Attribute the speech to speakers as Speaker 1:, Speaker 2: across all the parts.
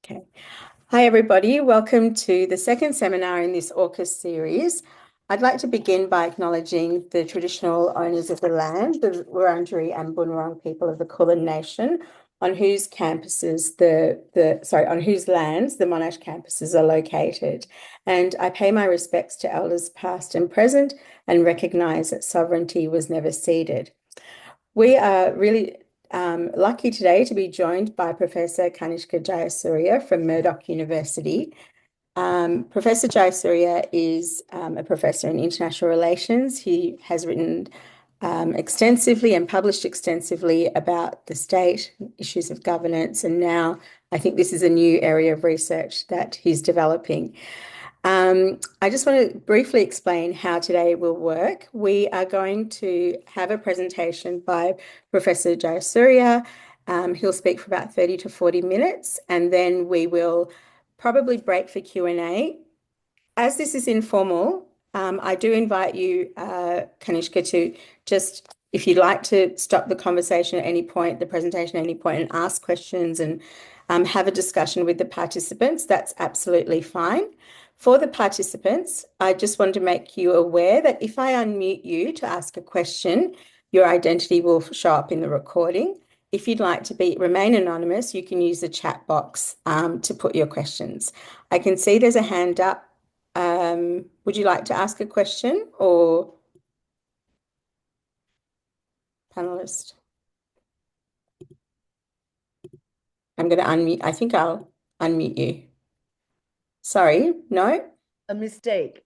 Speaker 1: Okay. Hi, everybody. Welcome to the second seminar in this AUKUS series. I'd like to begin by acknowledging the traditional owners of the land, the Wurundjeri and Bunurong people of the Kulin Nation, on whose campuses on whose lands the Monash campuses are located. And I pay my respects to elders past and present and recognise that sovereignty was never ceded. We are really lucky today to be joined by Professor Kanishka Jayasuriya from Murdoch University. Professor Jayasuriya is a professor in international relations. He has written extensively and published extensively about the state, issues of governance, and now I think this is a new area of research that he's developing. I just want to briefly explain how today will work. We are going to have a presentation by Professor Jayasuriya. He'll speak for about 30 to 40 minutes, and then we will probably break for Q&A. As this is informal, I do invite you, Kanishka, to just, if you'd like to stop the conversation at any point, the presentation at any point, and ask questions and have a discussion with the participants, that's absolutely fine. For the participants, I just want to make you aware that if I unmute you to ask a question, your identity will show up in the recording. If you'd like to remain anonymous, you can use the chat box to put your questions. I can see there's a hand up. Would you like to ask a question or panelist? I'm going to unmute. I think I'll unmute you. Sorry, no?
Speaker 2: A mistake.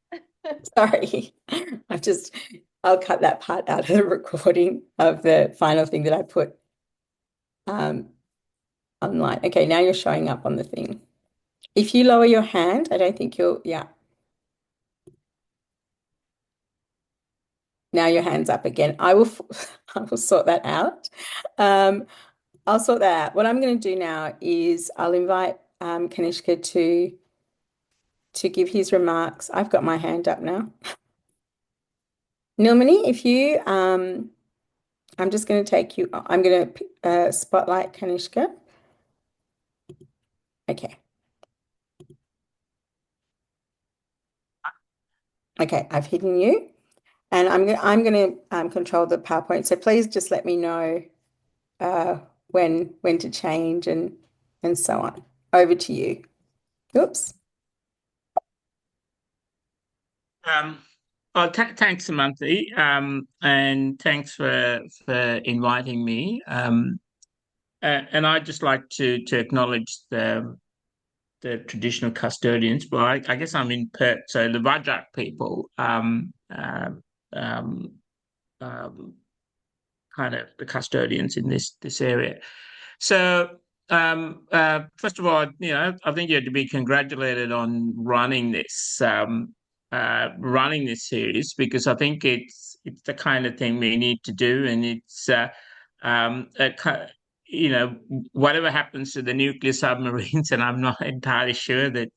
Speaker 1: Sorry. I'll cut that part out of the recording of the final thing that I put online. Okay, now you're showing up on the thing. If you lower your hand, I don't think yeah. Now your hand's up again. I will sort that out. I'll sort that out. What I'm going to do now is I'll invite Kanishka to give his remarks. I've got my hand up now. Nilmani, if you, I'm just going to take you, I'm going to spotlight Kanishka. Okay. Okay, I've hidden you. And I'm going to control the PowerPoint. So please just let me know when to change and so on. Over to you. Oops.
Speaker 3: Thanks, Samantha, and thanks for inviting me. And I'd just like to acknowledge the traditional custodians. Well, I guess I'm in Perth, so the Whadjuk people, kind of the custodians in this area. So, first of all, I think you have to be congratulated on running this series, because I think it's the kind of thing we need to do, and it's whatever happens to the nuclear submarines, and I'm not entirely sure that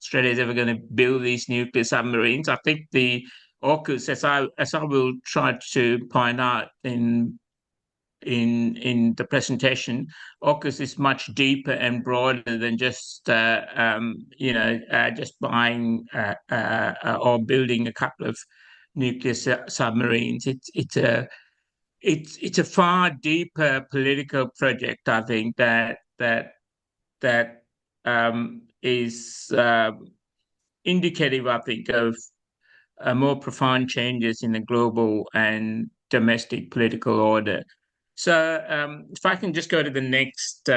Speaker 3: Australia is ever going to build these nuclear submarines. I think the AUKUS, as I will try to point out in the presentation, AUKUS is much deeper and broader than just just buying or building a couple of nuclear submarines. It's a far deeper political project, I think, that is indicative, I think, of more profound changes in the global and domestic political order. So if I can just go to the next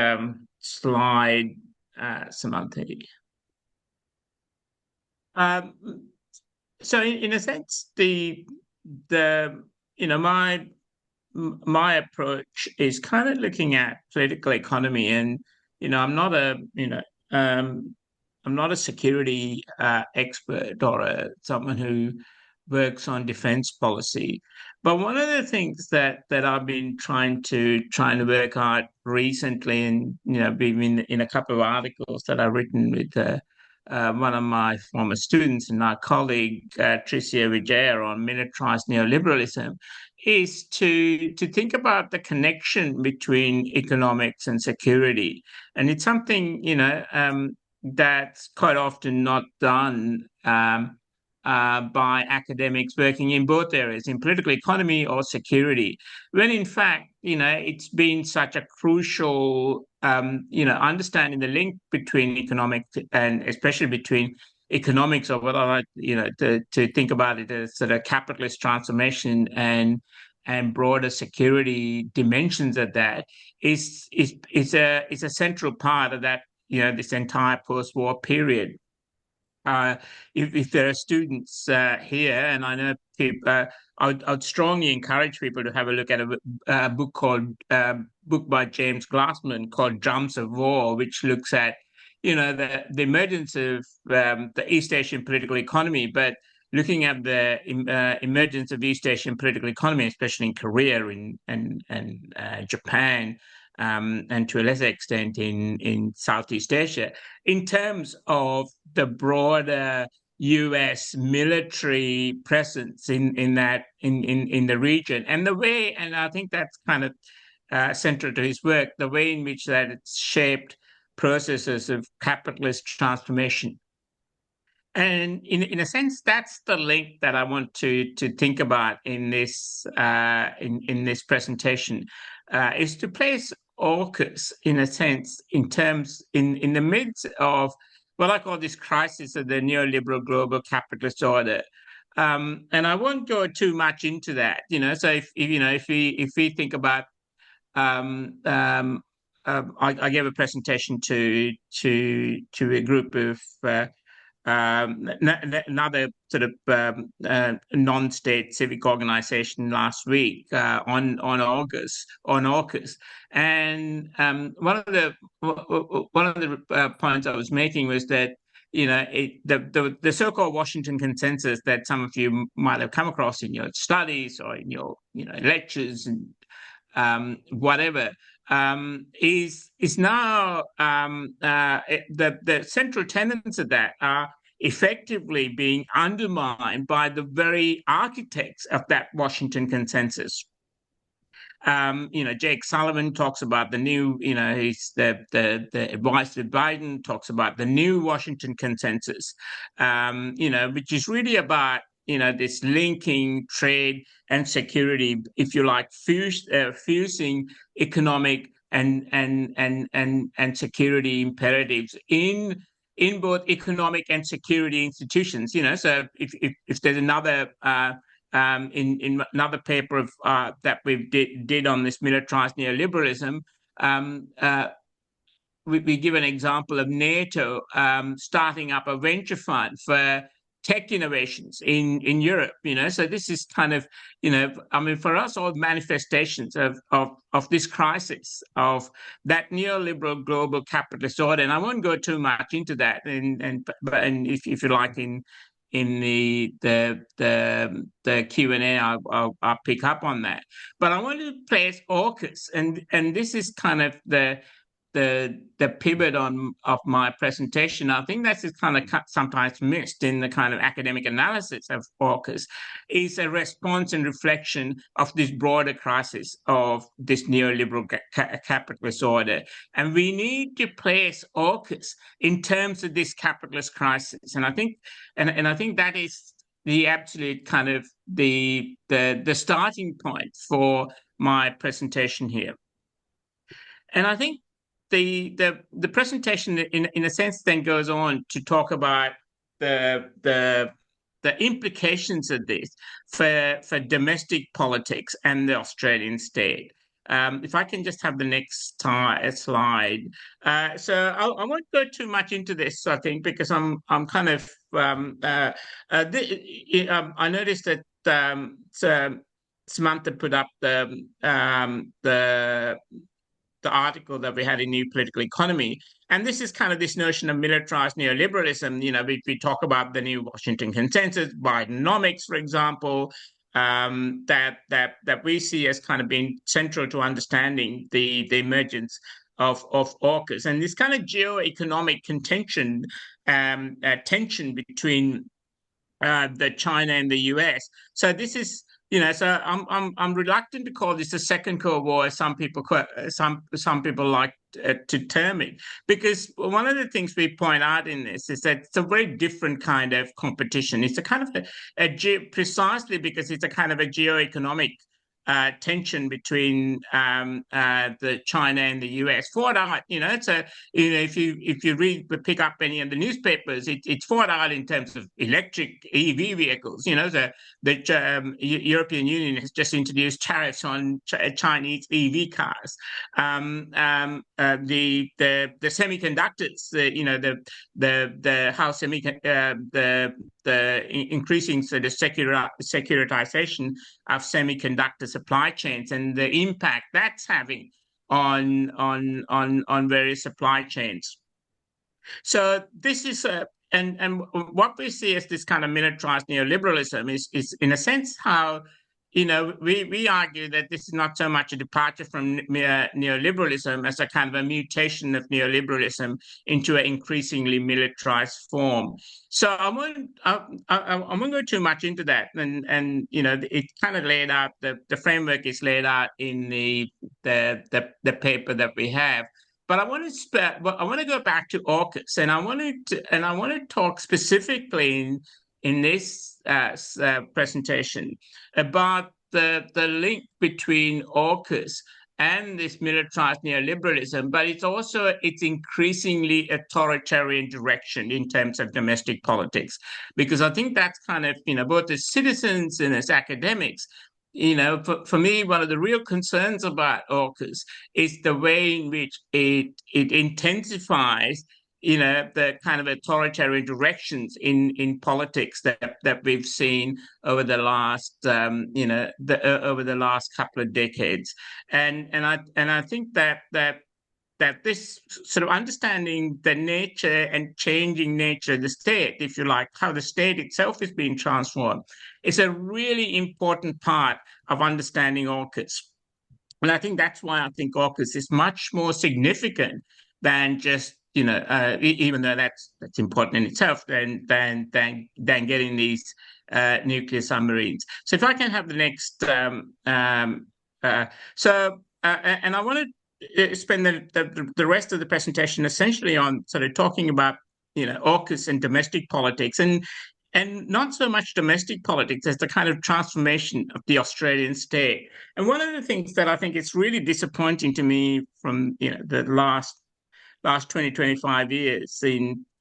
Speaker 3: slide, Samantha. So in a sense, my approach is kind of looking at political economy, and I'm not a security expert or someone who works on defense policy. But one of the things that I've been trying to work out recently, and been in a couple of articles that I've written with one of my former students and our colleague Tricia Vijaya on militarized neoliberalism, is to think about the connection between economics and security, and it's something that's quite often not done by academics working in both areas, in political economy or security, when in fact, it's been such a crucial, understanding the link between economics and especially between economics, or what I like, to think about it as sort of capitalist transformation and broader security dimensions of that is a central part of that, this entire post-war period. If there are students here, and I know people, I'd strongly encourage people to have a look at a book by James Glassman called Drums of War, which looks at the emergence of the East Asian political economy, but looking at the emergence of East Asian political economy, especially in Korea and Japan, and to a lesser extent in Southeast Asia, in terms of the broader US military presence in the region, and the way, and I think that's kind of central to his work, the way in which that it's shaped processes of capitalist transformation. And in a sense, that's the link that I want to think about in this in this presentation, is to place AUKUS, in a sense, in the midst of what I call this crisis of the neoliberal global capitalist order. And I won't go too much into that, So if we think about, I gave a presentation to a group of another sort of non-state civic organization last week on AUKUS, and one of the points I was making was that the so-called Washington consensus that some of you might have come across in your studies or in your lectures and whatever, is now the central tenets of that are effectively being undermined by the very architects of that Washington consensus. Jake Sullivan talks about the new, he's the advice to Biden, talks about the new Washington consensus, which is really about this linking trade and security, if you like, fusing economic and security imperatives in both economic and security institutions. So if there's another in another paper of that we did on this militarized neoliberalism, we give an example of NATO starting up a venture fund for tech innovations in Europe, So this is kind of, for us, all manifestations of this crisis, of that neoliberal global capitalist order. And I won't go too much into that, and if you like, in the Q&A, I'll pick up on that. But I want to place AUKUS, and this is kind of the pivot of my presentation. I think that's kind of sometimes missed in the kind of academic analysis of AUKUS, is a response and reflection of this broader crisis of this neoliberal capitalist order. And we need to place AUKUS in terms of this capitalist crisis. And I think that is the absolute kind of the starting point for my presentation here. And I think the presentation, in a sense, then goes on to talk about the implications of this for domestic politics and the Australian state. If I can just have the next slide. So I won't go too much into this, I think, because I'm kind of I noticed that Samantha put up the article that we had in New Political Economy. And this is kind of this notion of militarized neoliberalism. We talk about the new Washington consensus, Bidenomics, for example, that we see as kind of being central to understanding the emergence of AUKUS. And this kind of geo-economic tension between the China and the US. So this is So I'm reluctant to call this a second Cold War, as some people like to term it, because one of the things we point out in this is that it's a very different kind of competition. It's a kind of precisely because it's a kind of a geoeconomic tension between the China and the US. Fought out, it's a if you pick up any of the newspapers, it's fought out in terms of electric EV vehicles. The European Union has just introduced tariffs on Chinese EV cars. The semiconductors, the how the increasing sort of securitization of semiconductor supply chains and the impact that's having on various supply chains. So this is and what we see as this kind of militarized neoliberalism is in a sense how we argue that this is not so much a departure from neoliberalism as a kind of a mutation of neoliberalism into an increasingly militarized form. So I won't go too much into that, and it kind of laid out the framework is laid out in the paper that we have. But I want to go back to AUKUS, and I want to talk specifically in this presentation about the link between AUKUS and this militarized neoliberalism, but it's increasingly authoritarian direction in terms of domestic politics, because I think that's kind of both as citizens and as academics. For me, one of the real concerns about AUKUS is the way in which it intensifies, the kind of authoritarian directions in politics that we've seen over the last, over the last couple of decades, and I think that this sort of understanding the nature and changing nature of the state, if you like, how the state itself is being transformed, is a really important part of understanding AUKUS. And I think that's why I think AUKUS is much more significant than just, even though that's important in itself, than getting these nuclear submarines. So if I can have the next, and I want to spend the rest of the presentation essentially on sort of talking about AUKUS and domestic politics, and not so much domestic politics as the kind of transformation of the Australian state. And one of the things that I think is really disappointing to me from the last 20, 25 years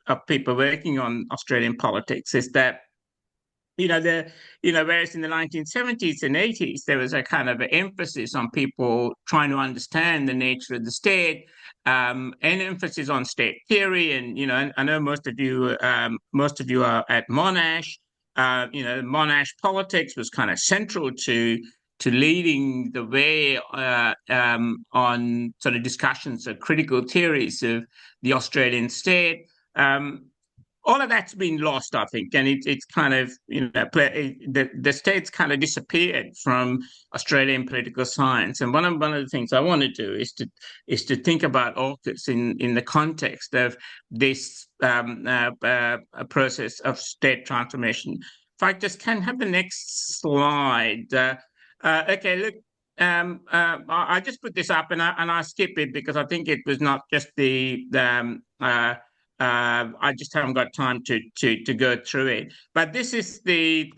Speaker 3: of people working on Australian politics is that whereas in the 1970s and 80s, there was a kind of an emphasis on people trying to understand the nature of the state, and emphasis on state theory. And, I know most of you are at Monash. Monash politics was kind of central to leading the way on sort of discussions of critical theories of the Australian state. All of that's been lost, I think, and it's kind of the state's kind of disappeared from Australian political science. And one of the things I want to do is to think about AUKUS in the context of this process of state transformation. If I just can have the next slide. Okay, look. I just put this up and I skip it because I think it was not just I just haven't got time to go through it. But this is the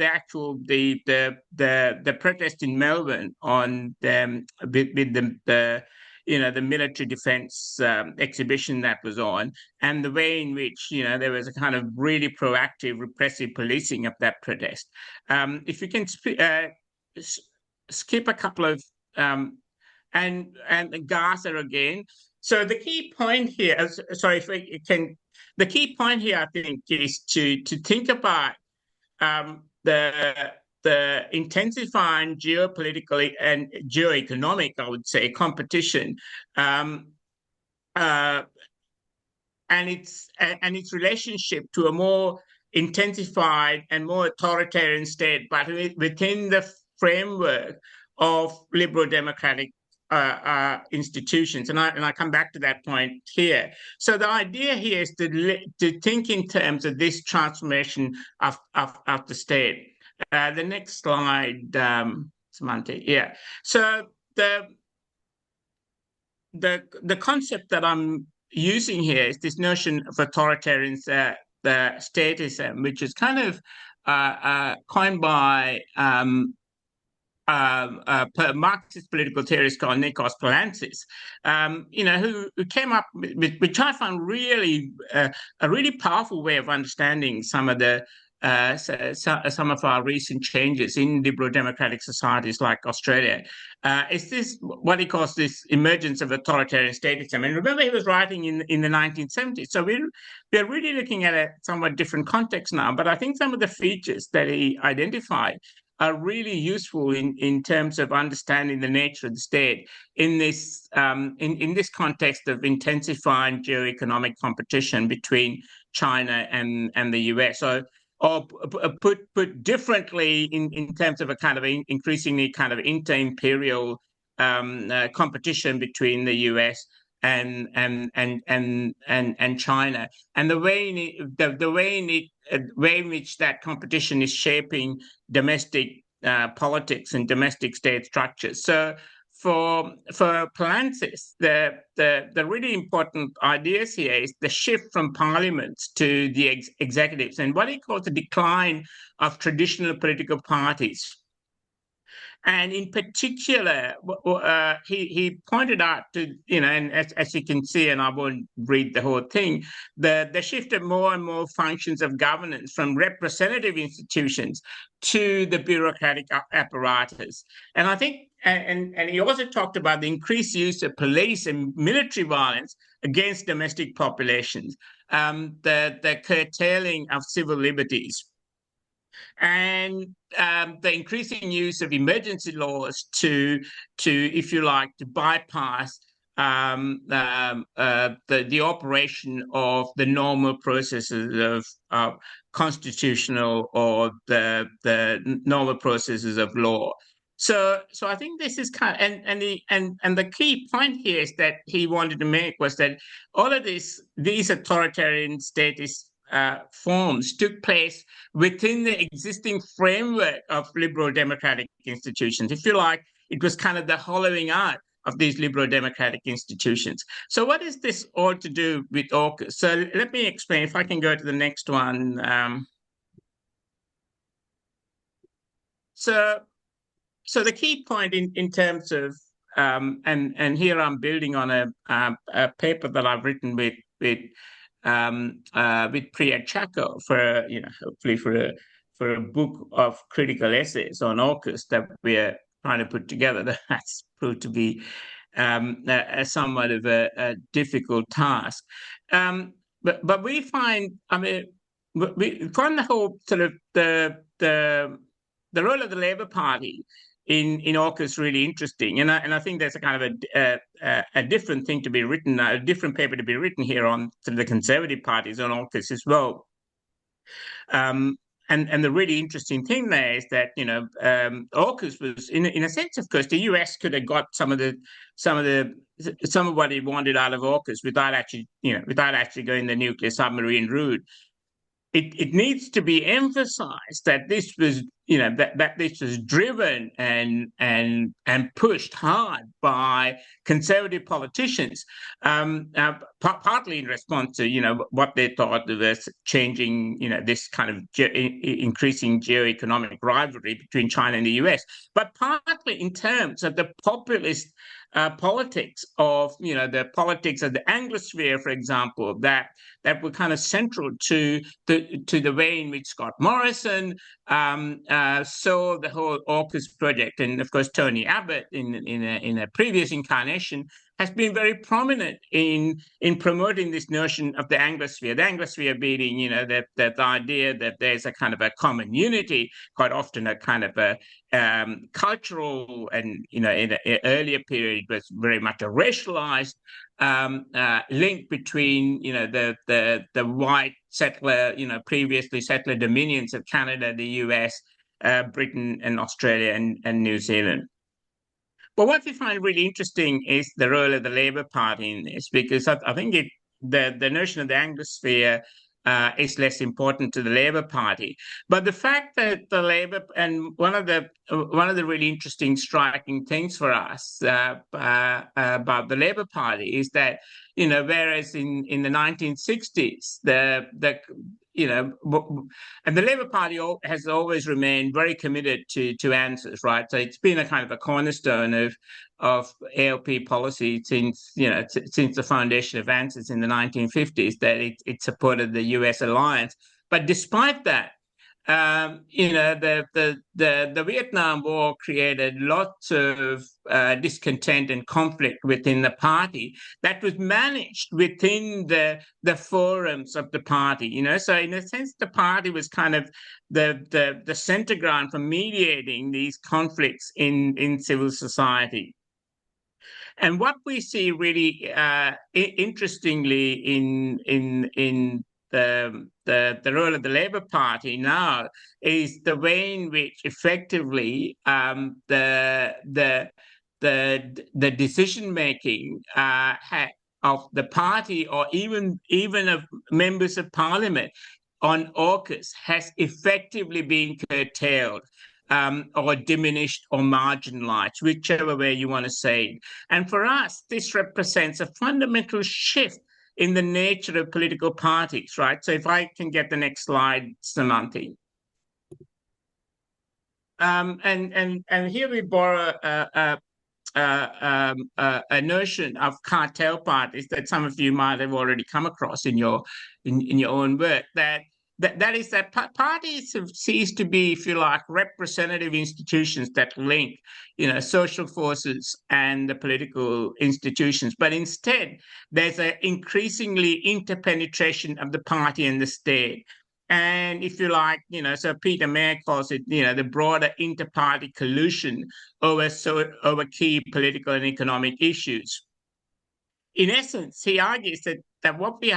Speaker 3: actual the protest in Melbourne on with the military defence exhibition that was on, and the way in which there was a kind of really proactive repressive policing of that protest. If you can skip a couple of and Gaza again. So the key point here, sorry if we can, the key point here I think is to think about the intensifying geopolitical and geoeconomic, I would say, competition, and its relationship to a more intensified and more authoritarian state, but within the framework of liberal democratic institutions, and I come back to that point here. So the idea here is to think in terms of this transformation of the state. The next slide, Samantha. Yeah. So the concept that I'm using here is this notion of authoritarian the statism, which is kind of coined by Marxist political theorist called Nikos Palantzis, who came up with, which I found really a really powerful way of understanding some of the some of our recent changes in liberal democratic societies like Australia. Is this what he calls this emergence of authoritarian statism? And remember, he was writing in the 1970s. So we're really looking at a somewhat different context now. But I think some of the features that he identified are really useful in terms of understanding the nature of the state in this in this context of intensifying geoeconomic competition between China and the US. So, or put differently, in terms of a kind of increasingly kind of inter-imperial competition between the US and China, and the way way in which that competition is shaping domestic politics and domestic state structures. So for Palantzis, the really important ideas here is the shift from parliaments to the executives, and what he calls the decline of traditional political parties. And in particular, he pointed out to, and as you can see, and I won't read the whole thing, the shift of more and more functions of governance from representative institutions to the bureaucratic apparatus. And I think, and he also talked about the increased use of police and military violence against domestic populations, the curtailing of civil liberties, and the increasing use of emergency laws to if you like, to bypass the operation of the normal processes of constitutional or the normal processes of law. So I think this is kind of, and the key point here is that he wanted to make was that all of these authoritarian statist forms took place within the existing framework of liberal democratic institutions. If you like, it was kind of the hollowing out of these liberal democratic institutions. So what is this all to do with AUKUS? So let me explain, if I can go to the next one. So the key point in terms of, and here I'm building on a paper that I've written with Priya Chako for, hopefully for a book of critical essays on AUKUS that we're trying to put together. That's proved to be a somewhat of a difficult task. But we find, we find the whole sort of the role of the Labour Party in AUKUS really interesting, and I think there's a kind of a different thing to be written, a different paper to be written here on the Conservative parties on AUKUS as well. And the really interesting thing there is that AUKUS was, in a sense, of course, the US could have got some of what it wanted out of AUKUS without actually going the nuclear submarine route. It needs to be emphasized that this was, that this was driven and pushed hard by conservative politicians, partly in response to what they thought was changing, this kind of increasing geoeconomic rivalry between China and the US, but partly in terms of the populist politics of, the politics of the Anglosphere, for example, that were kind of central to the way in which Scott Morrison saw the whole AUKUS project. And of course, Tony Abbott, in a previous incarnation, has been very prominent in promoting this notion of the Anglosphere. The Anglosphere being, that idea that there's a kind of a common unity, quite often a kind of a cultural, and in an earlier period it was very much a racialized link between the white settler, previously settler dominions of Canada, the US, Britain, and Australia, and New Zealand. But what we find really interesting is the role of the Labour Party in this, because I think the notion of the Anglosphere is less important to the Labour Party. But the fact that the Labour, and one of the really interesting, striking things for us about the Labour Party is that, whereas in the 1960s, and the Labour Party has always remained very committed to answers, right? So it's been a kind of a cornerstone of ALP policy since the foundation of ANZUS in the 1950s, that it supported the US alliance. But despite that, the Vietnam War created lots of discontent and conflict within the party that was managed within the forums of the party. So in a sense, the party was kind of the center ground for mediating these conflicts in civil society. And what we see really interestingly in the role of the Labour Party now is the way in which effectively the decision making of the party, or even of members of parliament on AUKUS, has effectively been curtailed. Or diminished or marginalized, whichever way you want to say it. And for us, this represents a fundamental shift in the nature of political parties, right? So if I can get the next slide, Samanthi. And here we borrow a notion of cartel parties that some of you might have already come across in your own work, that is that parties have ceased to be, if you like, representative institutions that link, social forces and the political institutions. But instead, there's an increasingly interpenetration of the party and the state. And if you like, so Peter Mayer calls it, the broader inter-party collusion over key political and economic issues. In essence, he argues that what we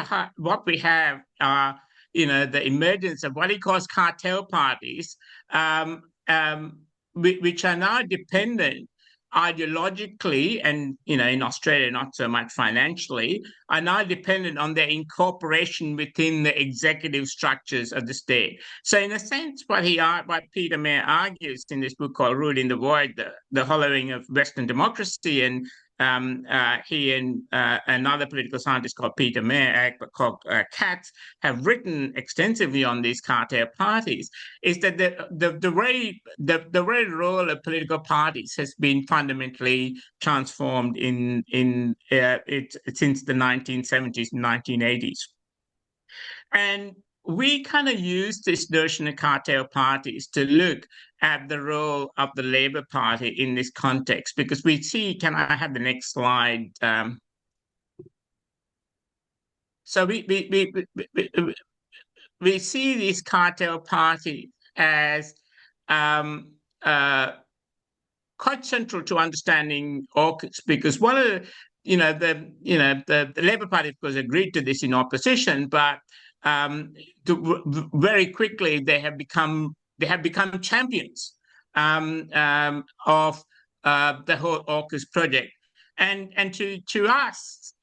Speaker 3: have are the emergence of what he calls cartel parties, which are now dependent ideologically, and in Australia not so much financially, are now dependent on their incorporation within the executive structures of the state. So in a sense, what Peter Mayer argues in this book called Ruling the Void, the Hollowing of Western Democracy, and he and another political scientist called Peter Mayer, called Katz, have written extensively on these cartel parties, is that the very role of political parties has been fundamentally transformed since the 1970s and 1980s. And we kind of use this notion of cartel parties to look at the role of the Labour Party in this context, because we see, can I have the next slide? So we see this cartel party as quite central to understanding AUKUS, because one of the Labour Party, of course, agreed to this in opposition, but very quickly they have become champions of the whole AUKUS project, and to us,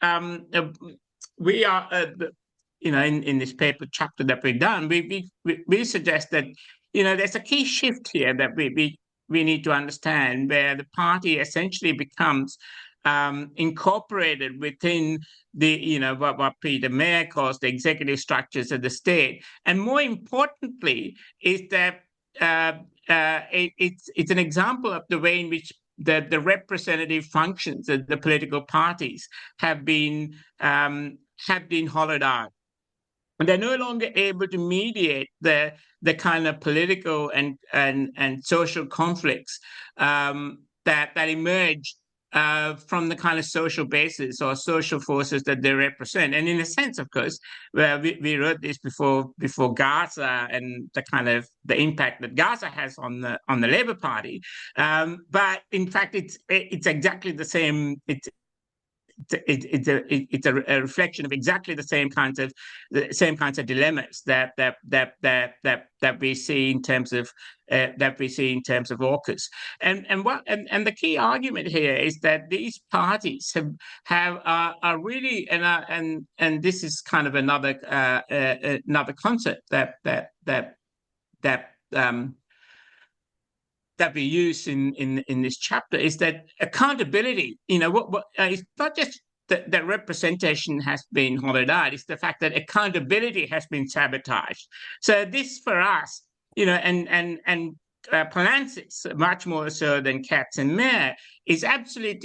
Speaker 3: we are in this paper chapter that we've done, we suggest that there's a key shift here that we need to understand, where the party essentially becomes incorporated within the what Peter Mayer calls the executive structures of the state. And more importantly is that it's an example of the way in which the representative functions of the political parties have been hollowed out. And they're no longer able to mediate the kind of political and social conflicts that emerge from the kind of social basis or social forces that they represent. And in a sense, of course, we wrote this before Gaza and the impact that Gaza has on the Labour Party. But in fact, it's exactly the same. it's a reflection of exactly the same kinds of dilemmas that we see in terms of AUKUS. And the key argument here is that these parties are really, and this is kind of another concept that we use in this chapter, is that accountability, it's not just that representation has been hollowed out, it's the fact that accountability has been sabotaged. So this for us, and Palancis, much more so than Katz and Mayer, is absolutely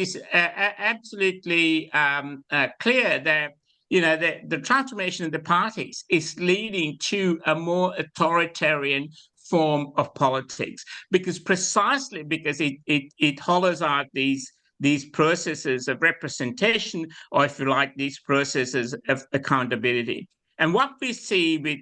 Speaker 3: clear that the transformation of the parties is leading to a more authoritarian form of politics, precisely because it hollows out these processes of representation, or if you like, these processes of accountability. And what we see with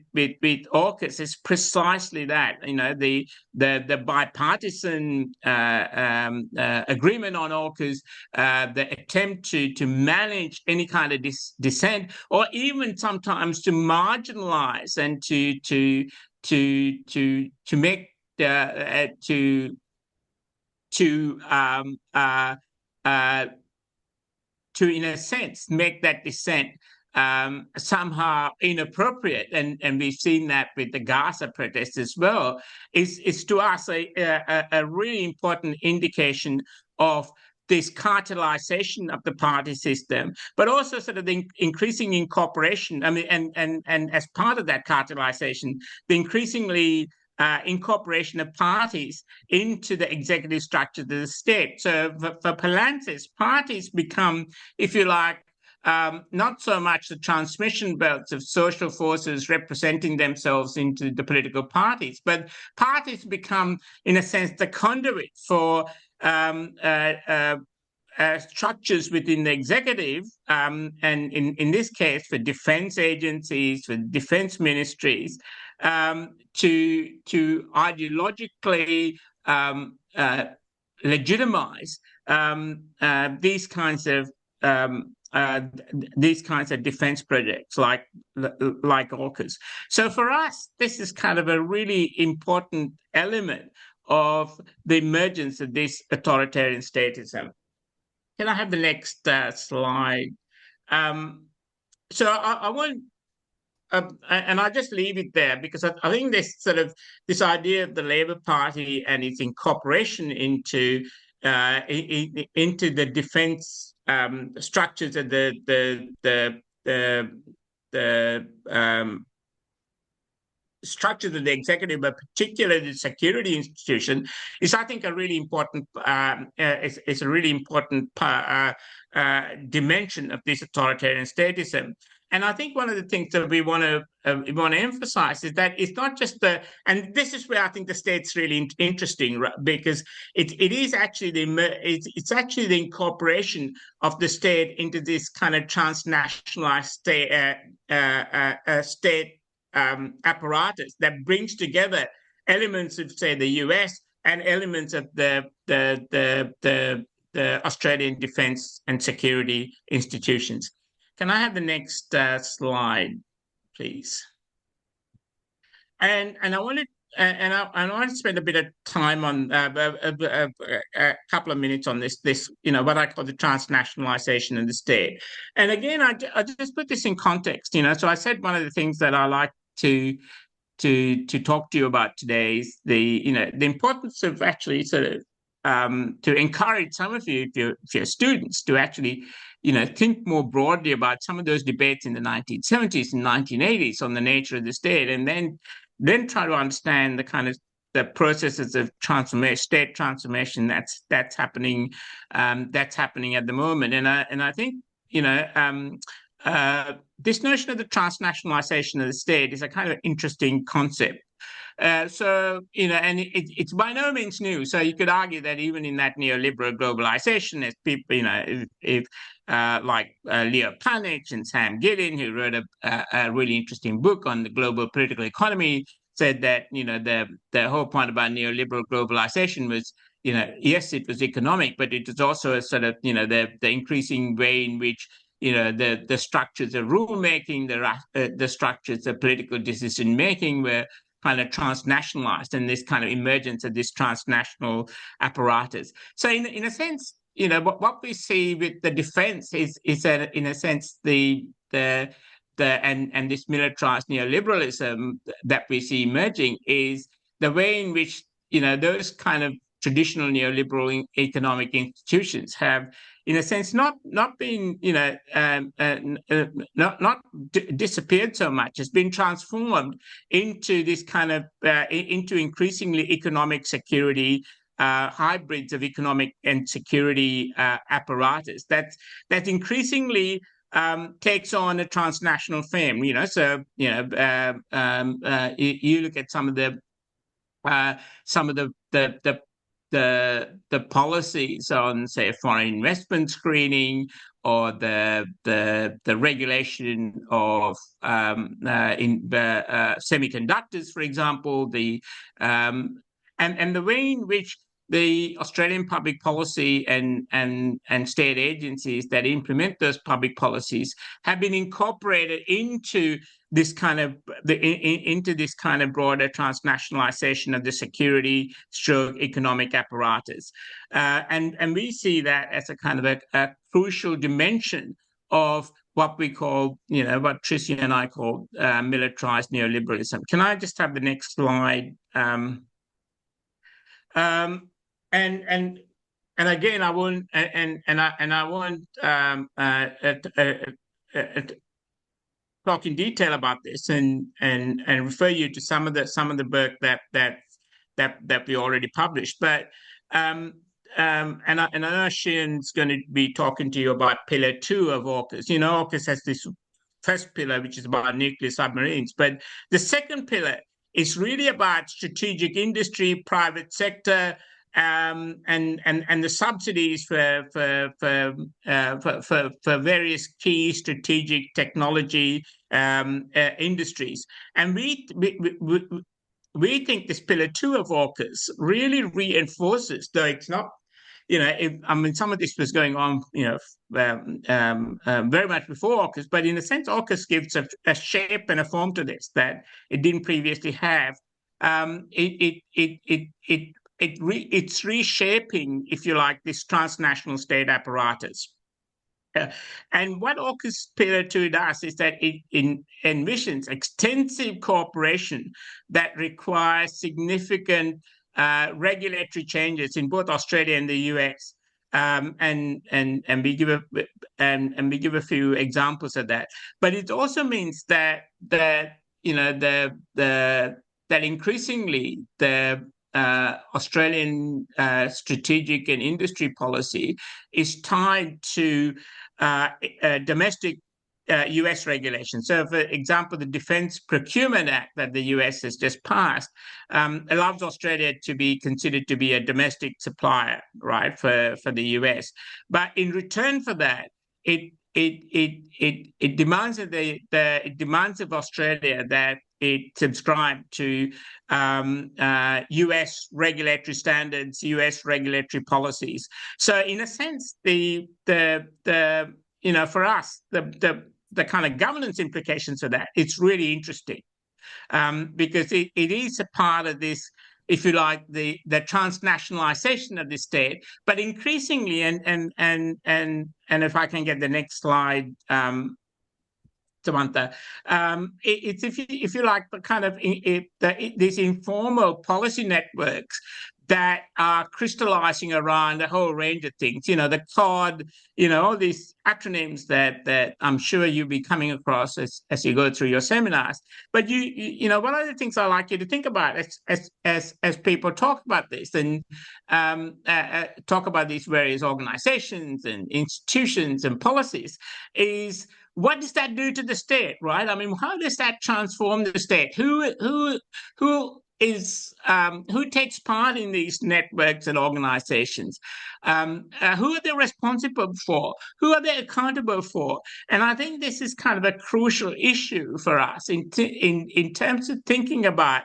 Speaker 3: AUKUS is precisely that, the bipartisan agreement on AUKUS, the attempt to manage any kind of dissent, or even sometimes to marginalize and to make to in a sense make that dissent somehow inappropriate, and we've seen that with the Gaza protests as well, is to us a really important indication of this cartelization of the party system, but also sort of the increasing incorporation. I mean, and as part of that cartelization, the increasingly incorporation of parties into the executive structure of the state. So for Palancis, parties become, if you like, not so much the transmission belts of social forces representing themselves into the political parties, but parties become, in a sense, the conduit for structures within the executive, and in this case, for defense agencies, for defense ministries, to ideologically legitimize these kinds of defense projects like AUKUS. So for us, this is kind of a really important element of the emergence of this authoritarian statism. Can I have the next slide? So I won't, and I'll just leave it there, because I think this idea of the Labour Party and its incorporation into the defence structures of the structures of the executive, but particularly the security institution, is, I think, a really important dimension of this authoritarian statism. And I think one of the things that we want to emphasize is that it's not just and this is where I think the state's really interesting, because it is actually it's actually the incorporation of the state into this kind of transnationalized state apparatus that brings together elements of, say, the US and elements of the Australian defence and security institutions. Can I have the next slide, please? And I wanted to spend a bit of time on a couple of minutes on this what I call the transnationalization of the state. And again, I just put this in context. So I said one of the things that I like to talk to you about today is the importance of actually sort of to encourage some of you, if you're students, to actually think more broadly about some of those debates in the 1970s and 1980s on the nature of the state, and then try to understand the kind of the processes of state transformation that's happening at the moment. And I think this notion of the transnationalization of the state is a kind of interesting concept. And it's by no means new. So you could argue that even in that neoliberal globalization, as people, if like Leo Panich and Sam Gillen, who wrote a really interesting book on the global political economy, said that the whole point about neoliberal globalization was yes, it was economic, but it was also a sort of, the increasing way in which, the structures of rulemaking, the structures of political decision making were kind of transnationalized, and this kind of emergence of this transnational apparatus. So in a sense, what we see with the defense is that, in a sense, and this militarized neoliberalism that we see emerging is the way in which, those kind of traditional neoliberal economic institutions have, in a sense, not been, not disappeared so much. It's been transformed into this kind of, into increasingly economic security, hybrids of economic and security apparatus that increasingly takes on a transnational form. So you look at some of the policies on, say, foreign investment screening, or the regulation of semiconductors, for example, and the way in which the Australian public policy and state agencies that implement those public policies have been incorporated into this kind of broader transnationalization of the security stroke economic apparatus, and we see that as a kind of a crucial dimension of what we call, what Tricia and I call militarized neoliberalism. Can I just have the next slide? And again, I won't talk in detail about this and refer you to some of the work that we already published. But and I know Shane's going to be talking to you about Pillar 2 of AUKUS. AUKUS has this first pillar, which is about nuclear submarines, but the second pillar is really about strategic industry, private sector, and the subsidies for various key strategic technology industries. And we think this Pillar 2 of AUKUS really reinforces, though it's not, some of this was going on, very much before AUKUS, but in a sense, AUKUS gives a shape and a form to this that it didn't previously have. It's reshaping, if you like, this transnational state apparatus. And what AUKUS Pillar 2 does is that it envisions extensive cooperation that requires significant regulatory changes in both Australia and the US, and we give a few examples of that. But it also means that increasingly the Australian strategic and industry policy is tied to domestic US regulation. So, for example, the Defence Procurement Act that the US has just passed allows Australia to be considered to be a domestic supplier, right, for the US. But in return for that, it demands of Australia that it subscribe to US regulatory standards, US regulatory policies. So, in a sense, for us, the kind of governance implications of that, it's really interesting, because it is a part of this, if you like, the transnationalization of the state, but increasingly, and if I can get the next slide, Samantha, it's if you like, the kind of these informal policy networks that are crystallizing around a whole range of things. The COD, all these acronyms that I'm sure you'll be coming across as you go through your seminars. But one of the things I like you to think about as people talk about this and talk about these various organizations and institutions and policies is, what does that do to the state, right? I mean, how does that transform the state? Who takes part in these networks and organizations? Who are they responsible for? Who are they accountable for? And I think this is kind of a crucial issue for us in terms of thinking about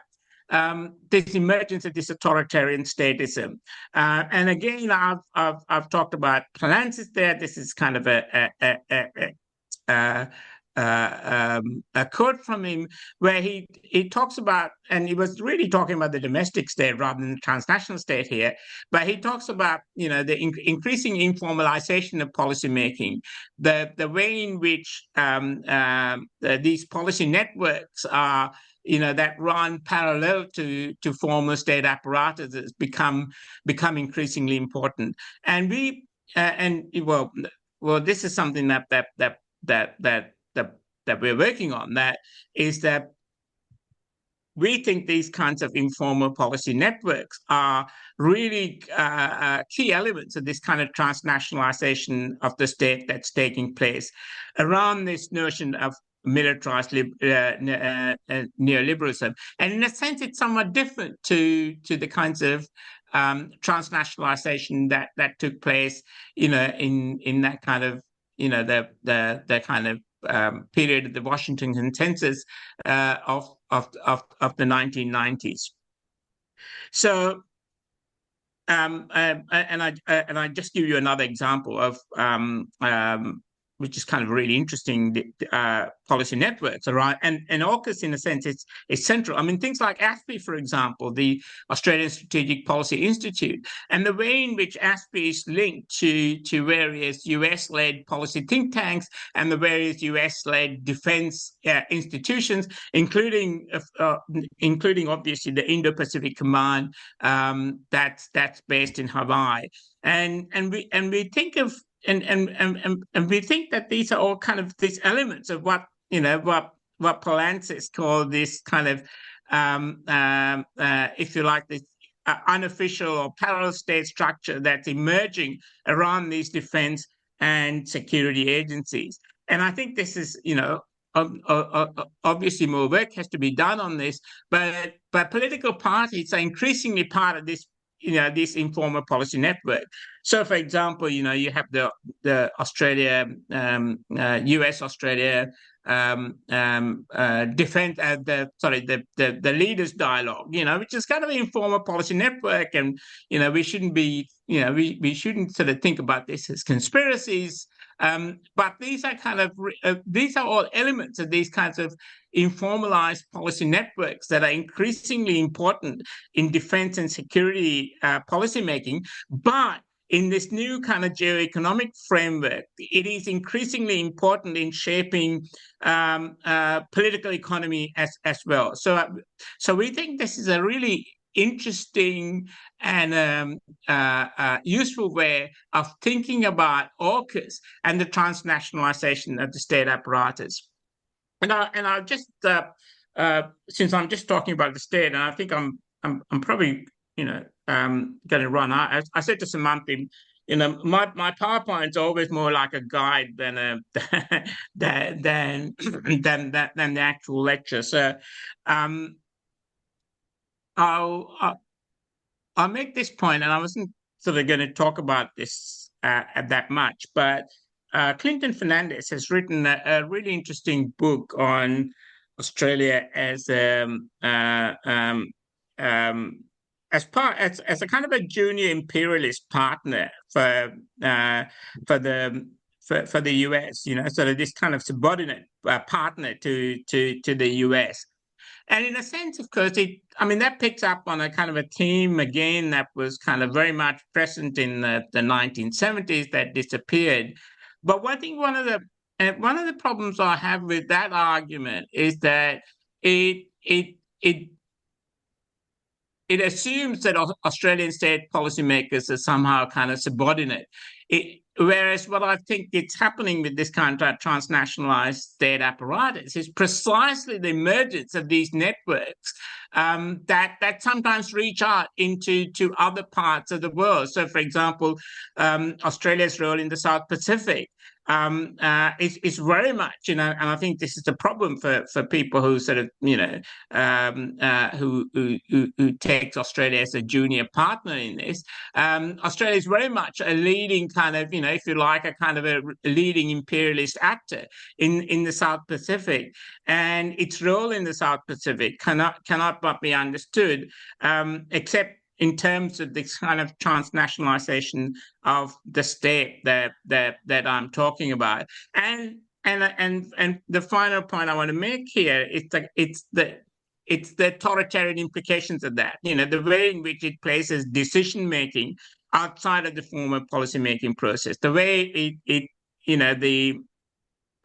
Speaker 3: this emergence of this authoritarian statism. And again, I've talked about Polanski's there. This is kind of a quote from him where he talks about, and he was really talking about the domestic state rather than the transnational state here, but he talks about, the increasing informalization of policymaking, the way in which these policy networks are, that run parallel to formal state apparatuses become increasingly important. And this is something that we're working on, that is that we think these kinds of informal policy networks are really key elements of this kind of transnationalization of the state that's taking place around this notion of militarized neoliberalism. And in a sense, it's somewhat different to the kinds of transnationalization that took place, in that kind of, the kind of period of the Washington Consensus of the 1990s. So, and I just give you another example of which is kind of really interesting, policy networks, right? And AUKUS, in a sense, is central. I mean, things like ASPI, for example, the Australian Strategic Policy Institute, and the way in which ASPI is linked to various US-led policy think tanks and the various US-led defense institutions, including obviously the Indo-Pacific Command that's based in Hawaii. And we think of and we think that these are all kind of these elements of what Polanski called this kind of if you like, this unofficial or parallel state structure that's emerging around these defense and security agencies. And I think this is, obviously more work has to be done on this, but political parties are increasingly part of this, this informal policy network. So, for example, you have the Australia, US-Australia defense, the leaders dialogue, which is kind of an informal policy network, and we shouldn't be, we shouldn't sort of think about this as conspiracies. But these are kind of these are all elements of these kinds of informalized policy networks that are increasingly important in defense and security policymaking. But in this new kind of geoeconomic framework, it is increasingly important in shaping political economy as well. So we think this is a really interesting and useful way of thinking about AUKUS and the transnationalization of the state apparatus. And I'll just since I'm just talking about the state, and I think I'm probably going to run out. I said to Samantha, my PowerPoint's always more like a guide than than the actual lecture. So I'll make this point, and I wasn't sort of going to talk about this that much, but Clinton Fernandez has written a really interesting book on Australia as a kind of a junior imperialist partner for the US, sort of this kind of subordinate partner to the US. And in a sense, of course, that picks up on a kind of a theme, again, that was kind of very much present in the 1970s that disappeared. But I think one of the problems I have with that argument is that it assumes that Australian state policymakers are somehow kind of subordinate. Whereas what I think it's happening with this kind of transnationalized state apparatus is precisely the emergence of these networks that sometimes reach out into other parts of the world. So, for example, Australia's role in the South Pacific, is very much, and I think this is the problem for people who sort of, who takes Australia as a junior partner in this. Australia is very much a leading kind of, if you like, a kind of a leading imperialist actor in the South Pacific, and its role in the South Pacific cannot but be understood, except in terms of this kind of transnationalization of the state that I'm talking about. And the final point I want to make here is that it's the authoritarian implications of that. The way in which it places decision making outside of the formal policy making process, the way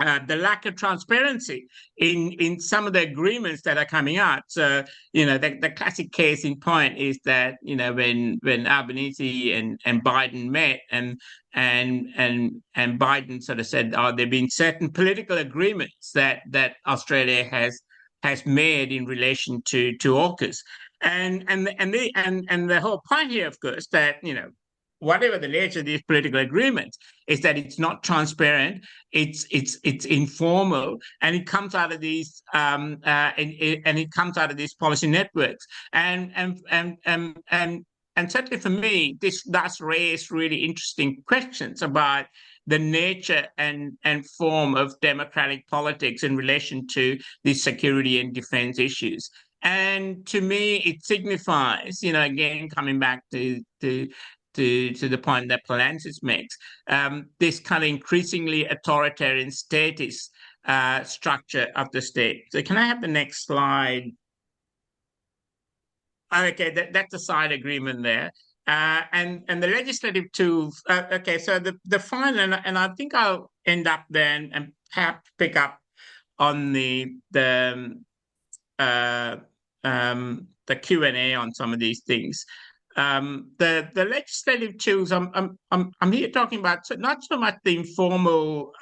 Speaker 3: the lack of transparency in some of the agreements that are coming out. So, the classic case in point is that, when Albanese and Biden met, and Biden sort of said, there have been certain political agreements that Australia has made in relation to AUKUS. And the whole point here, of course, that, whatever the nature of these political agreements, is that it's not transparent, it's informal, and it comes out of these and it comes out of these policy networks. And certainly for me, this does raise really interesting questions about the nature and form of democratic politics in relation to these security and defense issues. And to me, it signifies, again, coming back to the point that Polansis makes, this kind of increasingly authoritarian statist structure of the state. So can I have the next slide? Okay, that's a side agreement there. And the legislative tools. Okay, so the final, and I think I'll end up then and perhaps pick up on the Q&A on some of these things. The legislative tools, I'm here talking about not so much the informal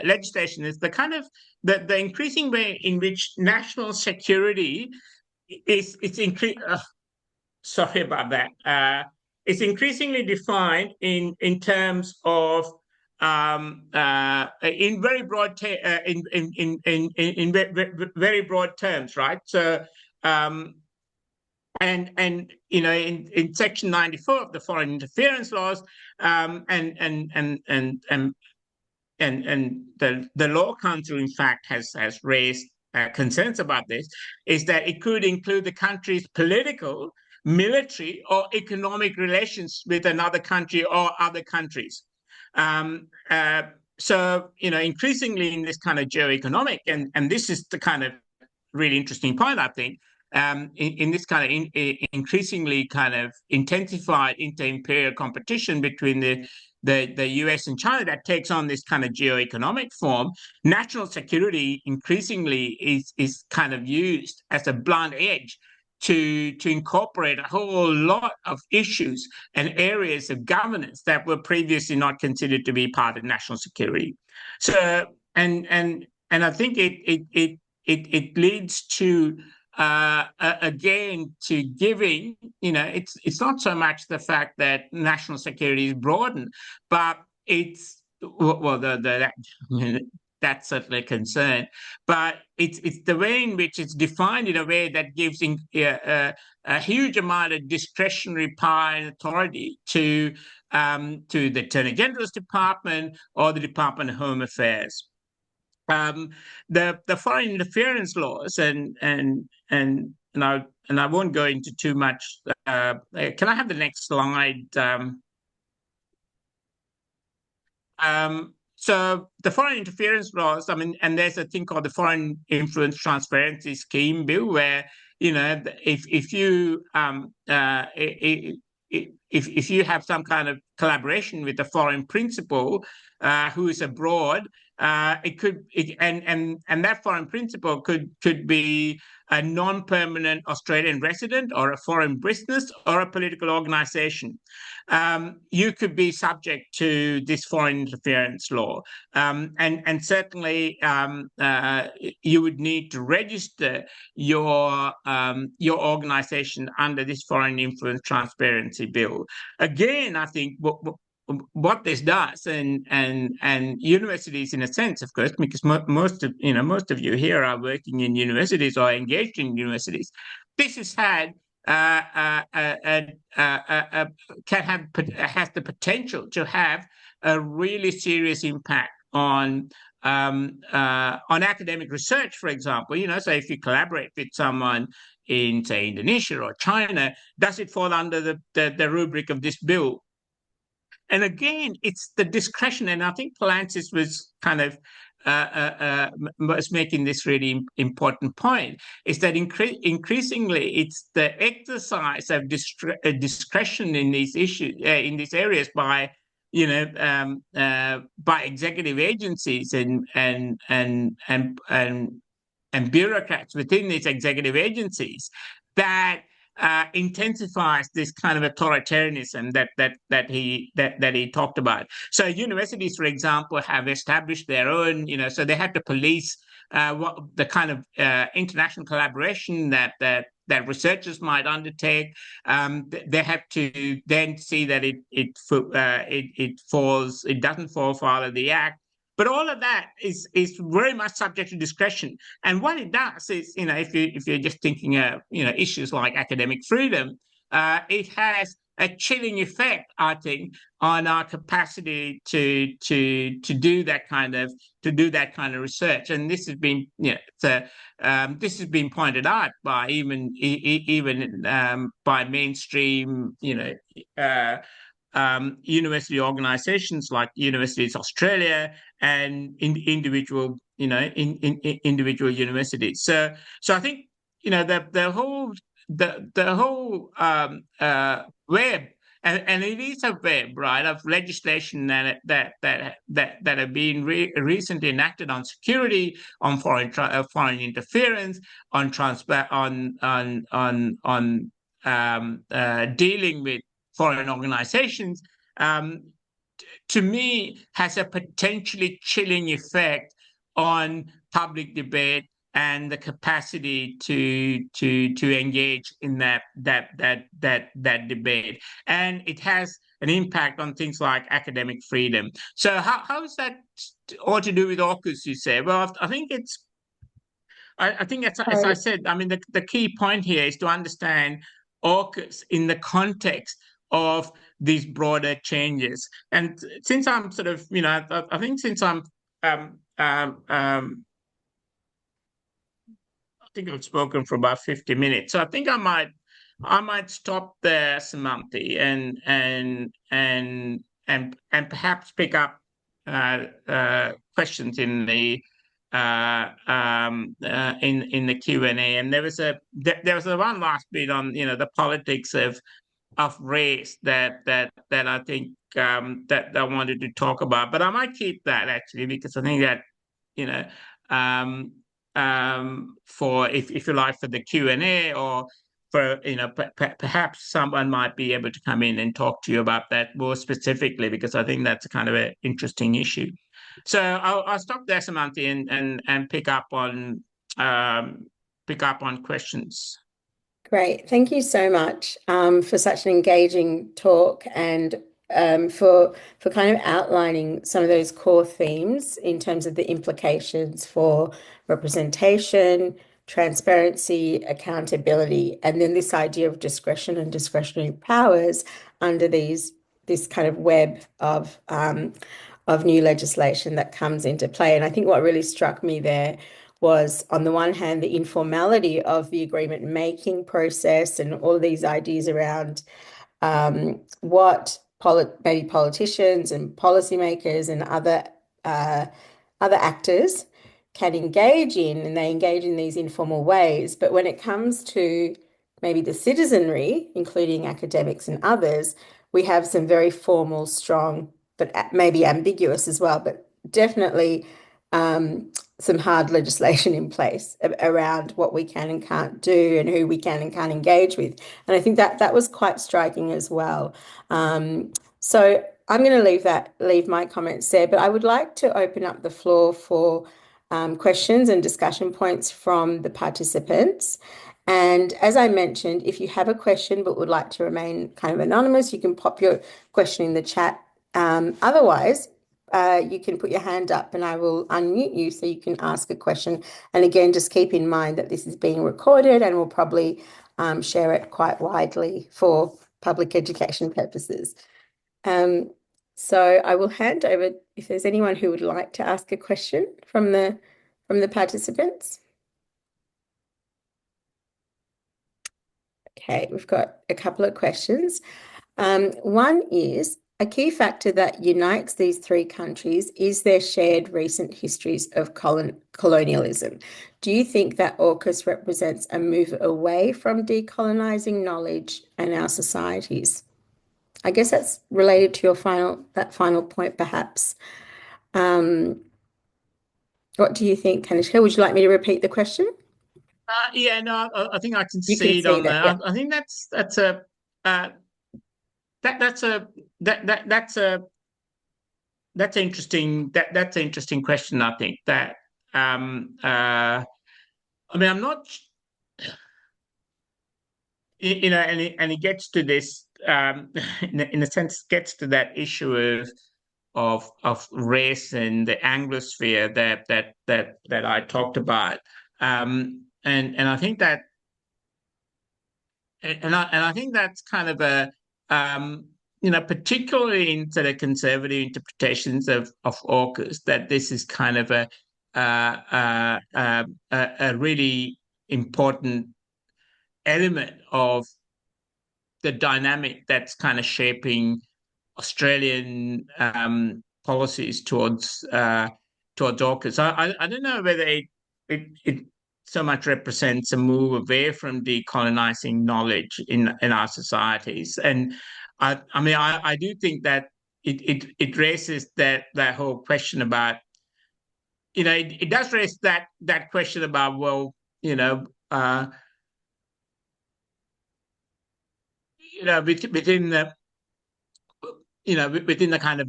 Speaker 3: legislation, is the kind of the increasing way in which national security is sorry about that. It's increasingly defined in terms of in very broad in very broad terms, right? So. And in Section 94 of the foreign interference laws, and the Law Council, in fact, has raised concerns about this, is that it could include the country's political, military, or economic relations with another country or other countries. So, increasingly in this kind of geo-economic, and this is the kind of really interesting point, I think, in this kind of increasingly kind of intensified inter-imperial competition between the US and China that takes on this kind of geo-economic form, national security increasingly is kind of used as a blunt edge to incorporate a whole lot of issues and areas of governance that were previously not considered to be part of national security. So, and I think it leads to again, to giving, it's not so much the fact that national security is broadened, but it's, that's certainly a concern, but it's the way in which it's defined in a way that gives a huge amount of discretionary power and authority to the Attorney General's Department or the Department of Home Affairs. The foreign interference laws, and I won't go into too much. Can I have the next slide? So the foreign interference laws, and there's a thing called the Foreign Influence Transparency Scheme Bill, where if you have some kind of collaboration with a foreign principal who is abroad, and that foreign principal could be a non-permanent Australian resident or a foreign business or a political organisation. You could be subject to this foreign interference law, and certainly you would need to register your organisation under this Foreign Influence Transparency Bill. Again, I think what this does, and universities, in a sense, of course, because most of you here are working in universities or engaged in universities. This has had has the potential to have a really serious impact on academic research, for example. So if you collaborate with someone in, say, Indonesia or China, does it fall under the rubric of this bill? And again, it's the discretion, and I think Palancis was kind of was making this really important point, is that increasingly it's the exercise of discretion in these issues, in these areas, by by executive agencies and bureaucrats within these executive agencies, that intensifies this kind of authoritarianism that he talked about. So universities, for example, have established their own, so they have to police what the kind of international collaboration that researchers might undertake. They have to then see that it doesn't fall foul of the act. But all of that is very much subject to discretion. And what it does is, if you're just thinking of issues like academic freedom, it has a chilling effect, I think, on our capacity to do that kind of research. And this has been this has been pointed out by even by mainstream university organizations like Universities Australia and individual individual universities. So I think the whole web, and it is a web, right, of legislation that have been recently enacted on security, on foreign interference, on dealing with foreign organizations, to me, has a potentially chilling effect on public debate and the capacity to engage in that debate. And it has an impact on things like academic freedom. So how is that all to do with AUKUS, you say? Well, I think it's I think, as I said, I mean, the key point here is to understand AUKUS in the context of these broader changes. And since I'm sort of, I think since I think I've spoken for about 50 minutes, so I think I might stop there, Samanthi, and perhaps pick up questions in the in the Q&A. And there was a one last bit on the politics of race that I think that I wanted to talk about, but I might keep that actually, because I think that for if you like, for the Q&A, or for perhaps someone might be able to come in and talk to you about that more specifically, because I think that's kind of an interesting issue. So I'll stop there, Samanthi, and pick up on questions.
Speaker 1: Great. Thank you so much for such an engaging talk, and for kind of outlining some of those core themes in terms of the implications for representation, transparency, accountability, and then this idea of discretion and discretionary powers under this kind of web of new legislation that comes into play. And I think what really struck me there was, on the one hand, the informality of the agreement making process and all of these ideas around what maybe politicians and policymakers and other actors can engage in, and they engage in these informal ways. But when it comes to maybe the citizenry, including academics and others, we have some very formal, strong, but maybe ambiguous as well, but definitely some hard legislation in place around what we can and can't do, and who we can and can't engage with. And I think that was quite striking as well. So I'm going to leave my comments there, but I would like to open up the floor for questions and discussion points from the participants. And as I mentioned, if you have a question but would like to remain kind of anonymous, you can pop your question in the chat Otherwise, you can put your hand up and I will unmute you so you can ask a question. And again, just keep in mind that this is being recorded and we'll probably share it quite widely for public education purposes. So I will hand over if there's anyone who would like to ask a question from the participants. Okay, we've got a couple of questions. One is, a key factor that unites these three countries is their shared recent histories of colonialism. Do you think that AUKUS represents a move away from decolonizing knowledge and our societies? I guess that's related to your final point, perhaps. What do you think, Kanishka? Would you like me to repeat the question?
Speaker 3: Yeah, no, I think I can
Speaker 1: You can
Speaker 3: see it
Speaker 1: see
Speaker 3: on
Speaker 1: that,
Speaker 3: there.
Speaker 1: yeah.
Speaker 3: I think that's a that's an interesting question. I think that I mean, I'm not, and it gets to this in a sense, gets to that issue of race and the Anglosphere that I talked about, and I think that I think that's kind of a particularly in sort of conservative interpretations of AUKUS, that this is kind of a really important element of the dynamic that's kind of shaping Australian policies towards AUKUS. I don't know whether it so much represents a move away from decolonizing knowledge in our societies, and I mean I do think that it raises that whole question about, it does raise that question about, well, within the within the kind of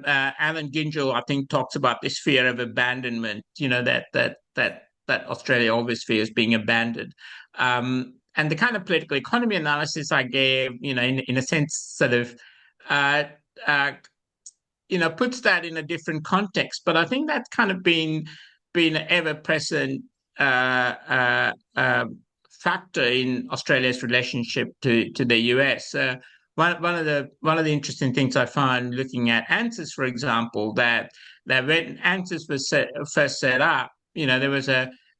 Speaker 3: Alan Gingell, I think, talks about this fear of abandonment. That Australia always fears being abandoned, and the kind of political economy analysis I gave, in a sense, sort of, uh, uh, puts that in a different context. But I think that's kind of been an ever present factor in Australia's relationship to the US. One of the interesting things I found looking at ANZUS, for example, that when ANZUS was first set up, there was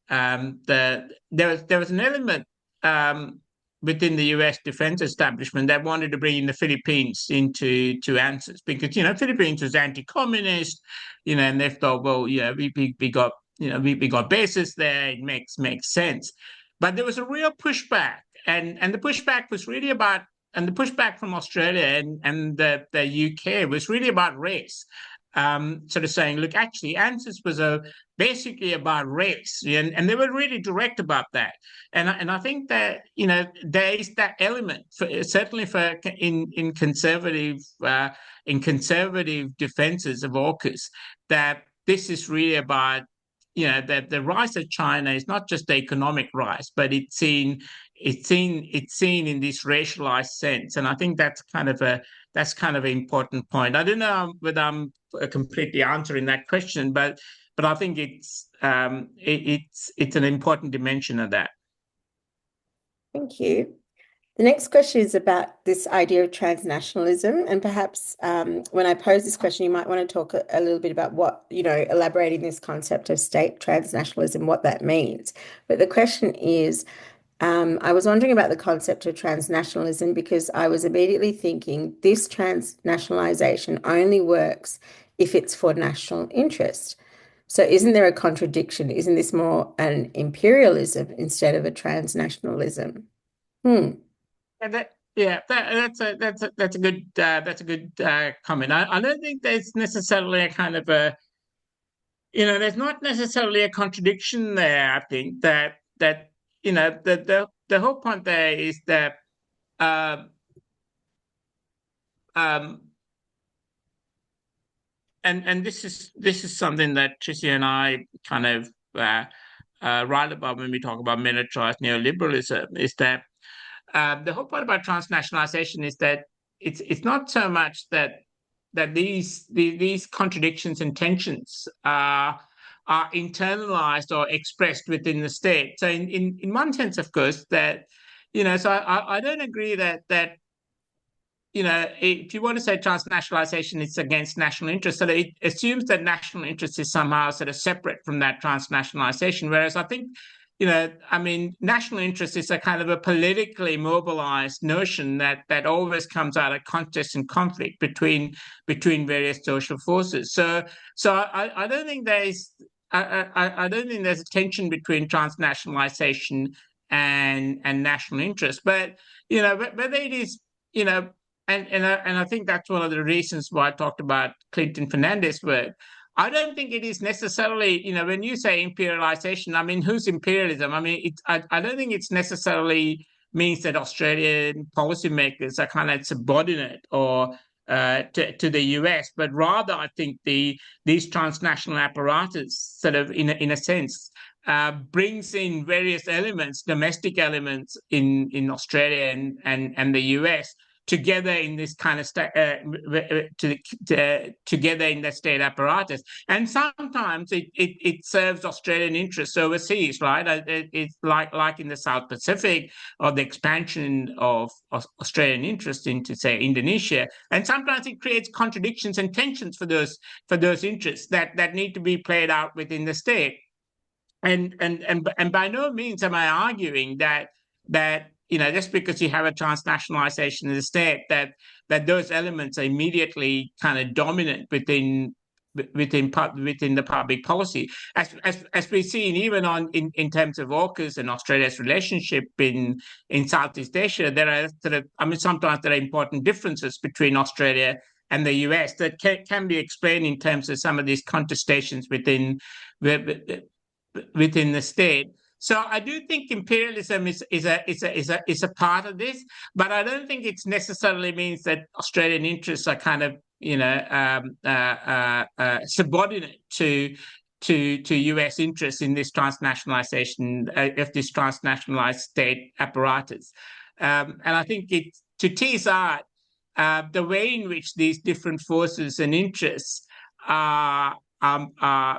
Speaker 3: there was an element within the US defense establishment that wanted to bring in the Philippines to ANZUS, because Philippines was anti-communist, and they thought, well, we got we got bases there, it makes sense. But there was a real pushback, and the pushback was really about, and the pushback from Australia and the UK was really about race. Sort of saying, look, actually, ANZUS was basically about race, and they were really direct about that. And I think that there is that element, certainly for in conservative defenses of AUKUS, that this is really about, that the rise of China is not just the economic rise, but it's seen in this racialized sense. And I think that's kind of an important point. I don't know whether I'm completely answering that question, but I think it's an important dimension of that.
Speaker 1: Thank you. The next question is about this idea of transnationalism, and perhaps when I pose this question, you might want to talk a little bit about what, elaborating this concept of state transnationalism, what that means. But the question is, I was wondering about the concept of transnationalism because I was immediately thinking this transnationalization only works if it's for national interest. So isn't there a contradiction? Isn't this more an imperialism instead of a transnationalism?
Speaker 3: That's a good comment. I don't think there's necessarily a kind of a, there's not necessarily a contradiction there. I think that the whole point there is that uh, um, and this is something that Tricia and I kind of write about when we talk about militarized neoliberalism, is that the whole point about transnationalization is that it's not so much that these contradictions and tensions are internalized or expressed within the state. So in one sense, of course, that so I don't agree that if you want to say transnationalization is against national interest, so it assumes that national interest is somehow sort of separate from that transnationalization. Whereas I think, I mean, national interest is a kind of a politically mobilized notion that always comes out of contest and conflict between various social forces. So I don't think I don't think there's a tension between transnationalization and national interest, but whether it is and I think that's one of the reasons why I talked about Clinton Fernandez work. I don't think it is necessarily, when you say imperialization, I mean, whose imperialism? I mean, I don't think it's necessarily means that Australian policymakers are kind of subordinate or to the US, but rather I think these transnational apparatus sort of, in a sense, brings in various elements, domestic elements in Australia and the US together in this kind of together in the state apparatus, and sometimes it serves Australian interests overseas, right? It's like in the South Pacific, or the expansion of Australian interest into, say, Indonesia, and sometimes it creates contradictions and tensions for those interests that need to be played out within the state. And by no means am I arguing that just because you have a transnationalization of the state, that those elements are immediately kind of dominant within the public policy, as we've seen even in terms of AUKUS and Australia's relationship in Southeast Asia. There are sometimes there are important differences between Australia and the US that can be explained in terms of some of these contestations within the state. So I do think imperialism is a part of this, but I don't think it necessarily means that Australian interests are kind of subordinate to US interests in this transnationalization of this transnationalized state apparatus. And I think to tease out the way in which these different forces and interests are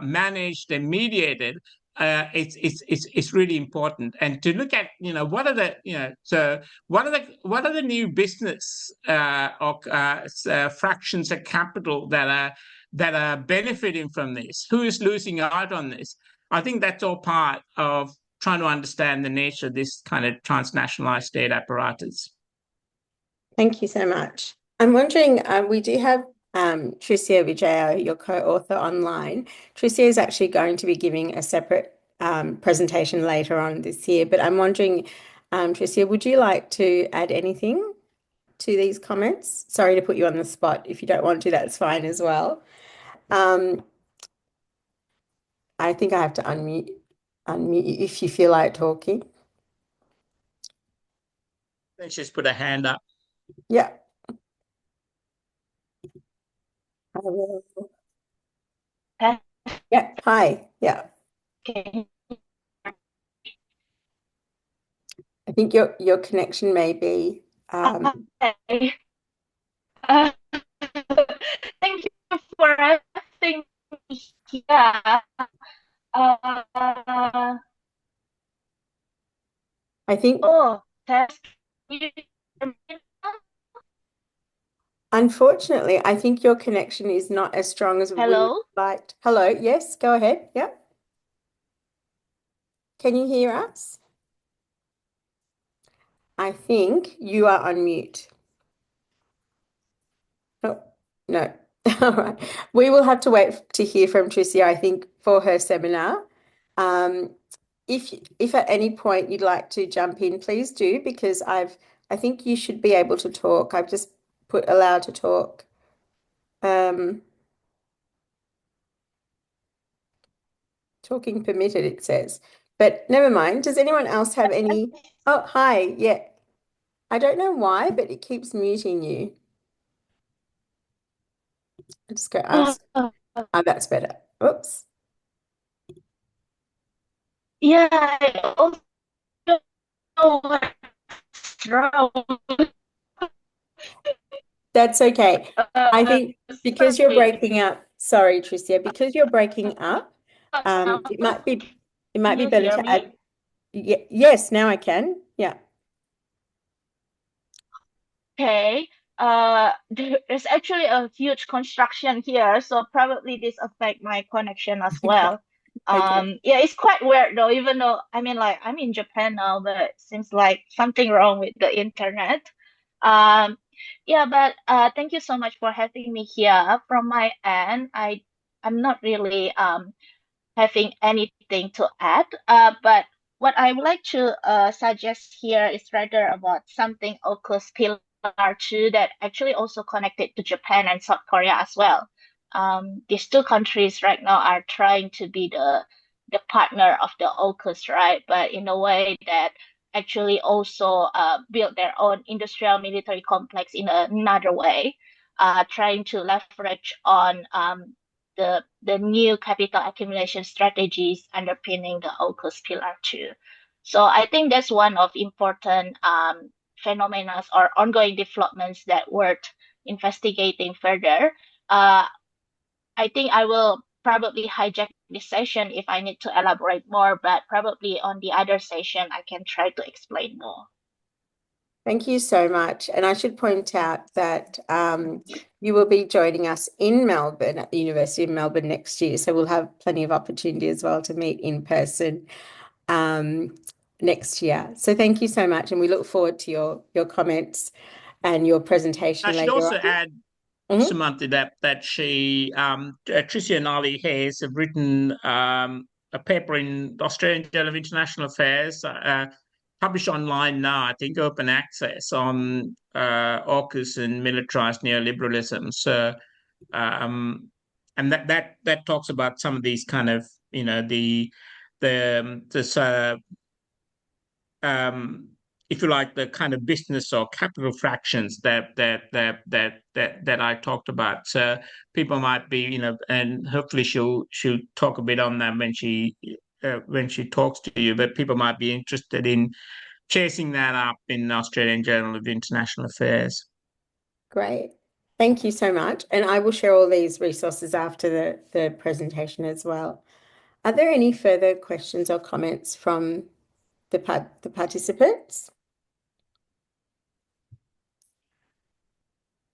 Speaker 3: managed and mediated. It's really important, and to look at what are the new business or fractions of capital that are benefiting from this? Who is losing out on this? I think that's all part of trying to understand the nature of this kind of transnationalized state apparatus.
Speaker 1: Thank you so much. I'm wondering, we do have Jayasuriya Vijaya, your co-author, online. Jayasuriya is actually going to be giving a separate presentation later on this year, but I'm wondering, Jayasuriya, would you like to add anything to these comments? Sorry to put you on the spot. If you don't want to, that's fine as well. I think I have to unmute you if you feel like talking.
Speaker 3: Let's just put a hand up.
Speaker 1: Yeah. I will. Yeah. Hi. Yeah. I think your connection may be.
Speaker 2: Okay. Thank you for having me here.
Speaker 1: I think.
Speaker 2: Oh, test.
Speaker 1: Unfortunately, I think your connection is not as strong as we would like. Hello. Yes. Go ahead. Yeah. Can you hear us? I think you are on mute. Oh, no. All right. We will have to wait to hear from Tricia, I think, for her seminar. If at any point you'd like to jump in, please do, because I think you should be able to talk. I've just put allow to talk. Talking permitted, it says. But never mind. Does anyone else have any? Oh, hi. Yeah. I don't know why, but it keeps muting you. I'll just go ask. Oh, that's better. Oops.
Speaker 2: Yeah, I also know what's wrong.
Speaker 1: That's okay. I think Because you're
Speaker 2: Sorry.
Speaker 1: breaking up. Sorry, Tricia, because you're breaking up, it might be
Speaker 2: Can you
Speaker 1: better
Speaker 2: hear
Speaker 1: to
Speaker 2: me?
Speaker 1: add. Yes, now I can. Yeah.
Speaker 2: Okay. There's actually a huge construction here, so probably this affect my connection as
Speaker 1: Okay.
Speaker 2: well.
Speaker 1: Okay.
Speaker 2: Yeah, it's quite weird though, even though I mean like I'm in Japan now, but it seems like something wrong with the internet. Um, yeah, but thank you so much for having me here. From my end, I'm not really having anything to add. But what I would like to suggest here is rather about something AUKUS Pillar 2 that actually also connected to Japan and South Korea as well. These two countries right now are trying to be the partner of the AUKUS, right? But in a way that actually also build their own industrial military complex in another way, trying to leverage on the new capital accumulation strategies underpinning the AUKUS Pillar 2. So I think that's one of important phenomena or ongoing developments that worth investigating further. Uh, I think I will probably hijack this session if I need to elaborate more, but probably on the other session I can try to explain more.
Speaker 1: Thank you so much. And I should point out that you will be joining us in Melbourne at the University of Melbourne next year. So we'll have plenty of opportunity as well to meet in person next year. So thank you so much. And we look forward to your comments and your
Speaker 3: I
Speaker 1: presentation
Speaker 3: should
Speaker 1: later
Speaker 3: also
Speaker 1: on.
Speaker 3: add,
Speaker 1: Mhm.
Speaker 3: Samantha, that Tricia and Ali Hayes have written a paper in the Australian Journal of International Affairs, published online now, I think, open access on AUKUS and militarized neoliberalism. So, and that talks about some of these kind of, this if you like, the kind of business or capital fractions that I talked about. So people might be, and hopefully she'll talk a bit on that when she talks to you. But people might be interested in chasing that up in the Australian Journal of International Affairs.
Speaker 1: Great. Thank you so much. And I will share all these resources after the presentation as well. Are there any further questions or comments from the participants?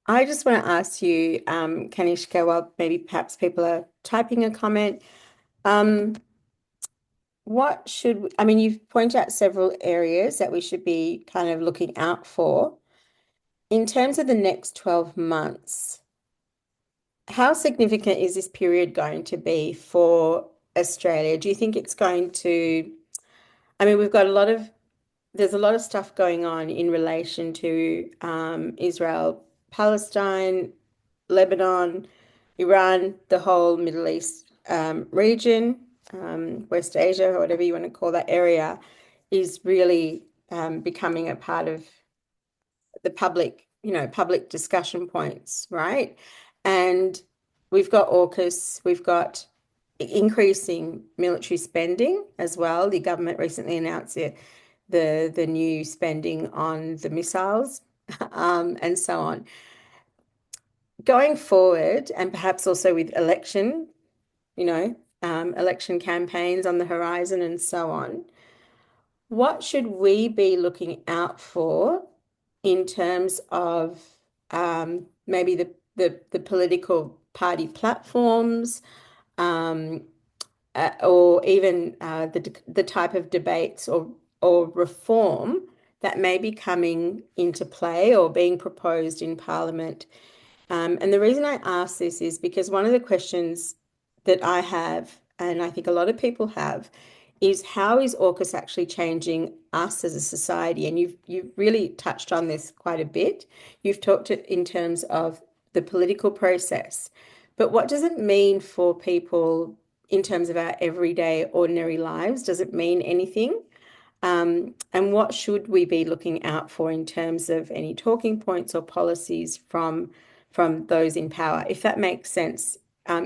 Speaker 1: I just want to ask you, Kanishka, while maybe perhaps people are typing a comment, I mean, you've pointed out several areas that we should be kind of looking out for. In terms of the next 12 months, how significant is this period going to be for Australia? Do you think it's going to, I mean, there's a lot of stuff going on in relation to Israel, Palestine, Lebanon, Iran, the whole Middle East region, West Asia, or whatever you want to call that area, is really becoming a part of the public discussion points, right? And we've got AUKUS, we've got increasing military spending as well. The government recently announced the new spending on the missiles, and so on. Going forward, and perhaps also with election campaigns on the horizon and so on, what should we be looking out for in terms of maybe the political party platforms, or even the type of debates or reform that may be coming into play or being proposed in Parliament? And the reason I ask this is because one of the questions that I have, and I think a lot of people have, is how is AUKUS actually changing us as a society? And you've really touched on this quite a bit. You've talked it in terms of the political process, but what does it mean for people in terms of our everyday, ordinary lives? Does it mean anything? And what should we be looking out for in terms of any talking points or policies from those in power, if that makes sense?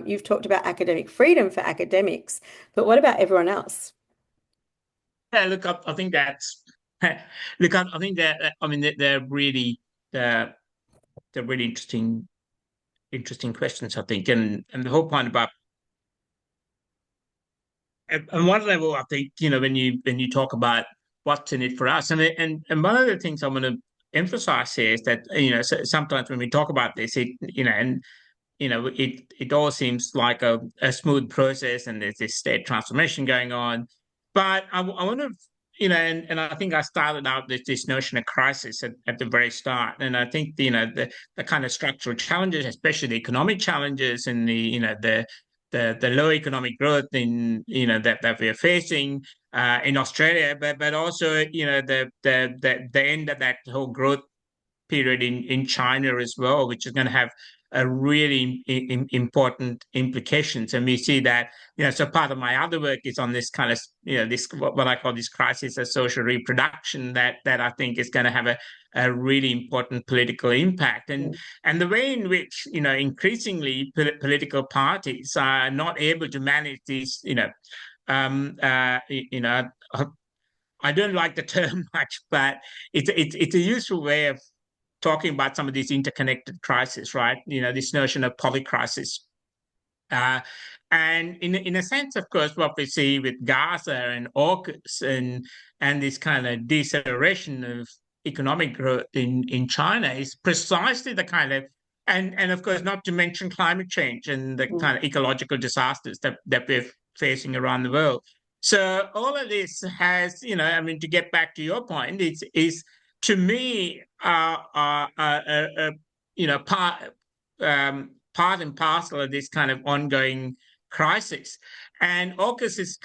Speaker 1: You've talked about academic freedom for academics, but what about everyone else?
Speaker 3: Yeah, look, I think that's look, I think that I mean they're really interesting interesting questions, I think, and the whole point about on one level, I think, when you talk about what's in it for us, and one of the things I want to emphasize here is that sometimes when we talk about this, it all seems like a smooth process, and there's this state transformation going on. But I want to, and I think I started out with this notion of crisis at the very start. And I think, the kind of structural challenges, especially the economic challenges and the low economic growth that we're facing in Australia, but also, the end of that whole growth period in China as well, which is going to have a really important implications. And we see that, so part of my other work is on this kind of, this what I call this crisis of social reproduction that I think is going to have a really important political impact. And the way in which, increasingly political parties are not able to manage these, I don't like the term much, but it's a useful way of talking about some of these interconnected crises, right? This notion of polycrisis. And in a sense, of course, what we see with Gaza and AUKUS and this kind of deceleration of economic growth in China is precisely the kind of, and of course, not to mention climate change and the kind of ecological disasters that we're facing around the world. So all of this has, to get back to your point, is to me, part and parcel of this kind of ongoing crisis. And AUKUS,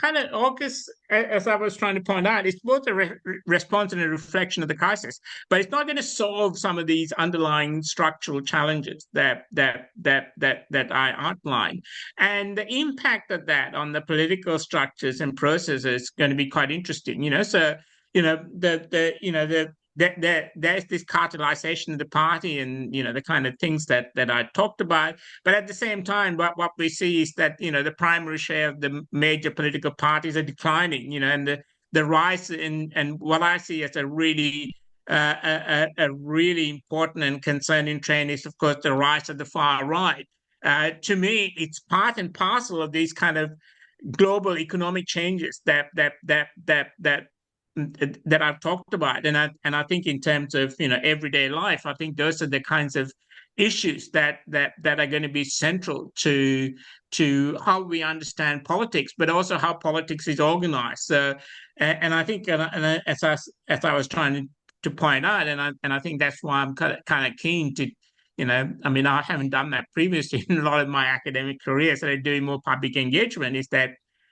Speaker 3: as I was trying to point out, it's both a response and a reflection of the crisis, but it's not going to solve some of these underlying structural challenges that I outlined. And the impact of that on the political structures and processes is going to be quite interesting. So there's this cartelization of the party and, the kind of things that I talked about. But at the same time, what we see is that, the primary share of the major political parties are declining, and the rise and what I see as a really important and concerning trend is, of course, the rise of the far right. To me, it's part and parcel of these kind of global economic changes that I've talked about, and I think in terms of everyday life, I think those are the kinds of issues that are going to be central to how we understand politics, but also how politics is organized. So, and I think, as I was trying to point out, and I think that's why I'm kind of keen to. I haven't done that previously in a lot of my academic career, so I'm doing more public engagement. Is that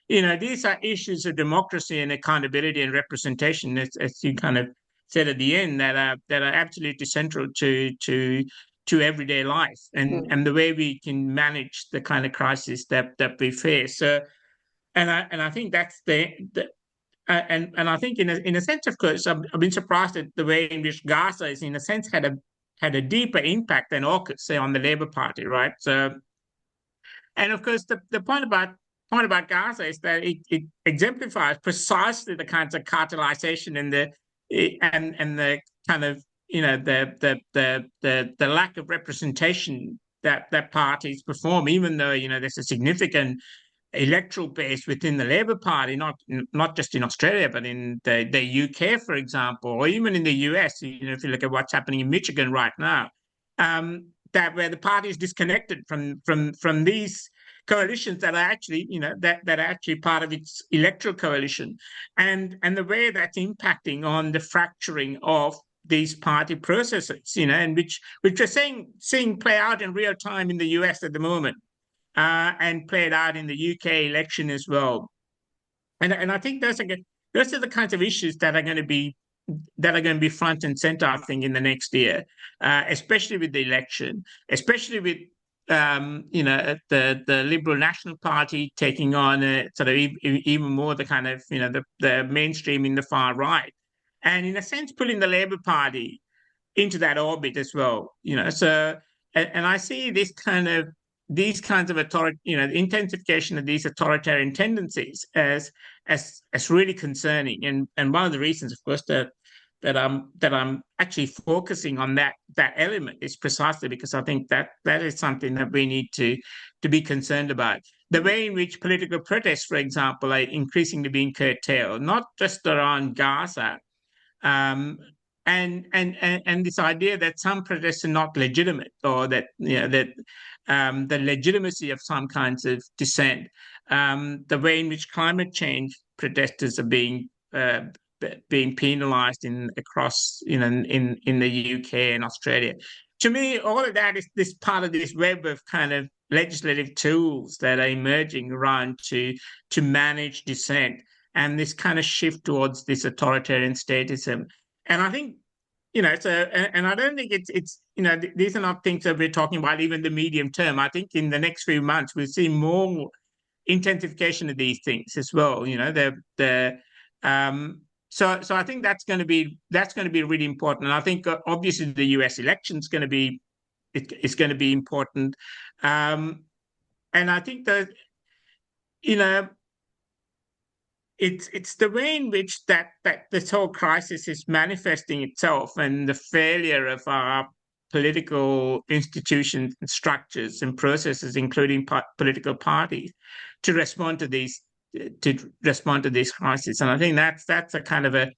Speaker 3: these are issues of democracy and accountability and representation, as you kind of said at the end, that are absolutely central to everyday life and the way we can manage the kind of crisis that we face. So, and I think that's and I think in a sense, of course, I've been surprised at the way in which Gaza is, in a sense, had a deeper impact than AUKUS, say, on the Labour Party, right? So, and of course, the point about Gaza is that it exemplifies precisely the kinds of cartelization and the kind of the lack of representation that parties perform, even though there's a significant electoral base within the Labour Party, not just in Australia, but in the UK, for example, or even in the US. If you look at what's happening in Michigan right now, that where the party is disconnected from these coalitions that are actually, that are actually part of its electoral coalition, and the way that's impacting on the fracturing of these party processes, and which we're seeing play out in real time in the US at the moment, and played out in the UK election as well. And I think those are the kinds of issues that are going to be front and center, I think, in the next year, especially with the election, especially with the Liberal National Party taking on sort of even more the kind of the mainstream in the far right, and in a sense putting the Labour Party into that orbit as well. So and I see these kinds of intensification of these authoritarian tendencies as really concerning, and one of the reasons, of course, that I'm actually focusing on that element is precisely because I think that is something that we need to be concerned about. The way in which political protests, for example, are increasingly being curtailed, not just around Gaza, um, and this idea that some protests are not legitimate, or that the legitimacy of some kinds of dissent, the way in which climate change protesters are being penalised across in the UK and Australia. To me, all of that is this part of this web of kind of legislative tools that are emerging around to manage dissent, and this kind of shift towards this authoritarian statism. And I think, and I don't think it's these are not things that we're talking about even the medium term. I think in the next few months we'll see more intensification of these things as well. So I think that's going to be really important. And I think obviously the US election is going to be important. And I think that it's the way in which that this whole crisis is manifesting itself, and the failure of our political institutions and structures and processes, including political parties, to respond to these crises. And I think that's a kind of a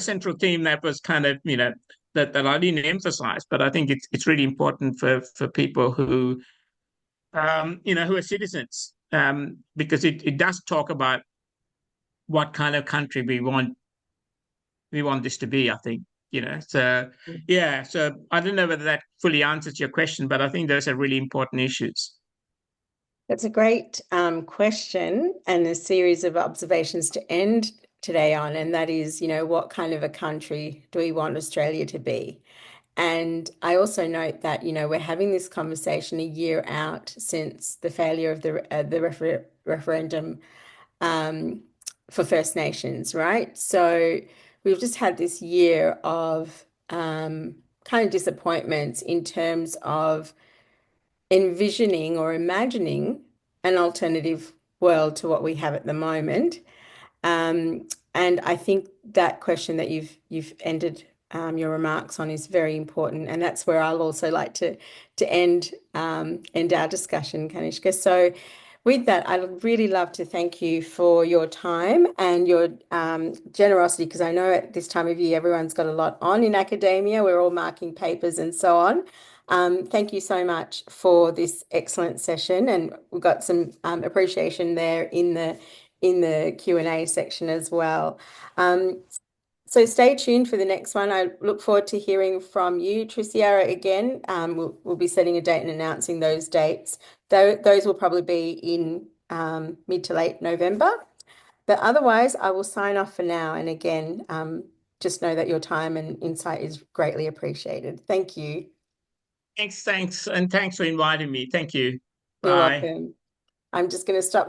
Speaker 3: central theme that was kind of that I didn't emphasize, but I think it's really important for people who who are citizens, because it does talk about what kind of country we want this to be, I think. So I don't know whether that fully answers your question, but I think those are really important issues.
Speaker 1: That's a great question, and a series of observations to end today on, and that is, what kind of a country do we want Australia to be? And I also note that, we're having this conversation a year out since the failure of the referendum for First Nations, right? So we've just had this year of kind of disappointments in terms of envisioning or imagining an alternative world to what we have at the moment. And I think that question that you've ended your remarks on is very important, and that's where I'll also like to end our discussion, Kanishka. So with that, I'd really love to thank you for your time and your generosity, because I know at this time of year everyone's got a lot on in academia. We're all marking papers and so on. Thank you so much for this excellent session, and we've got some appreciation there in the Q&A section as well. So stay tuned for the next one. I look forward to hearing from you, Tricia, again. We'll be setting a date and announcing those dates. Those will probably be in mid to late November. But otherwise, I will sign off for now. And again, just know that your time and insight is greatly appreciated. Thank you.
Speaker 3: Thanks. And thanks for inviting me. Thank you.
Speaker 1: You're
Speaker 3: Bye.
Speaker 1: welcome. I'm just going to stop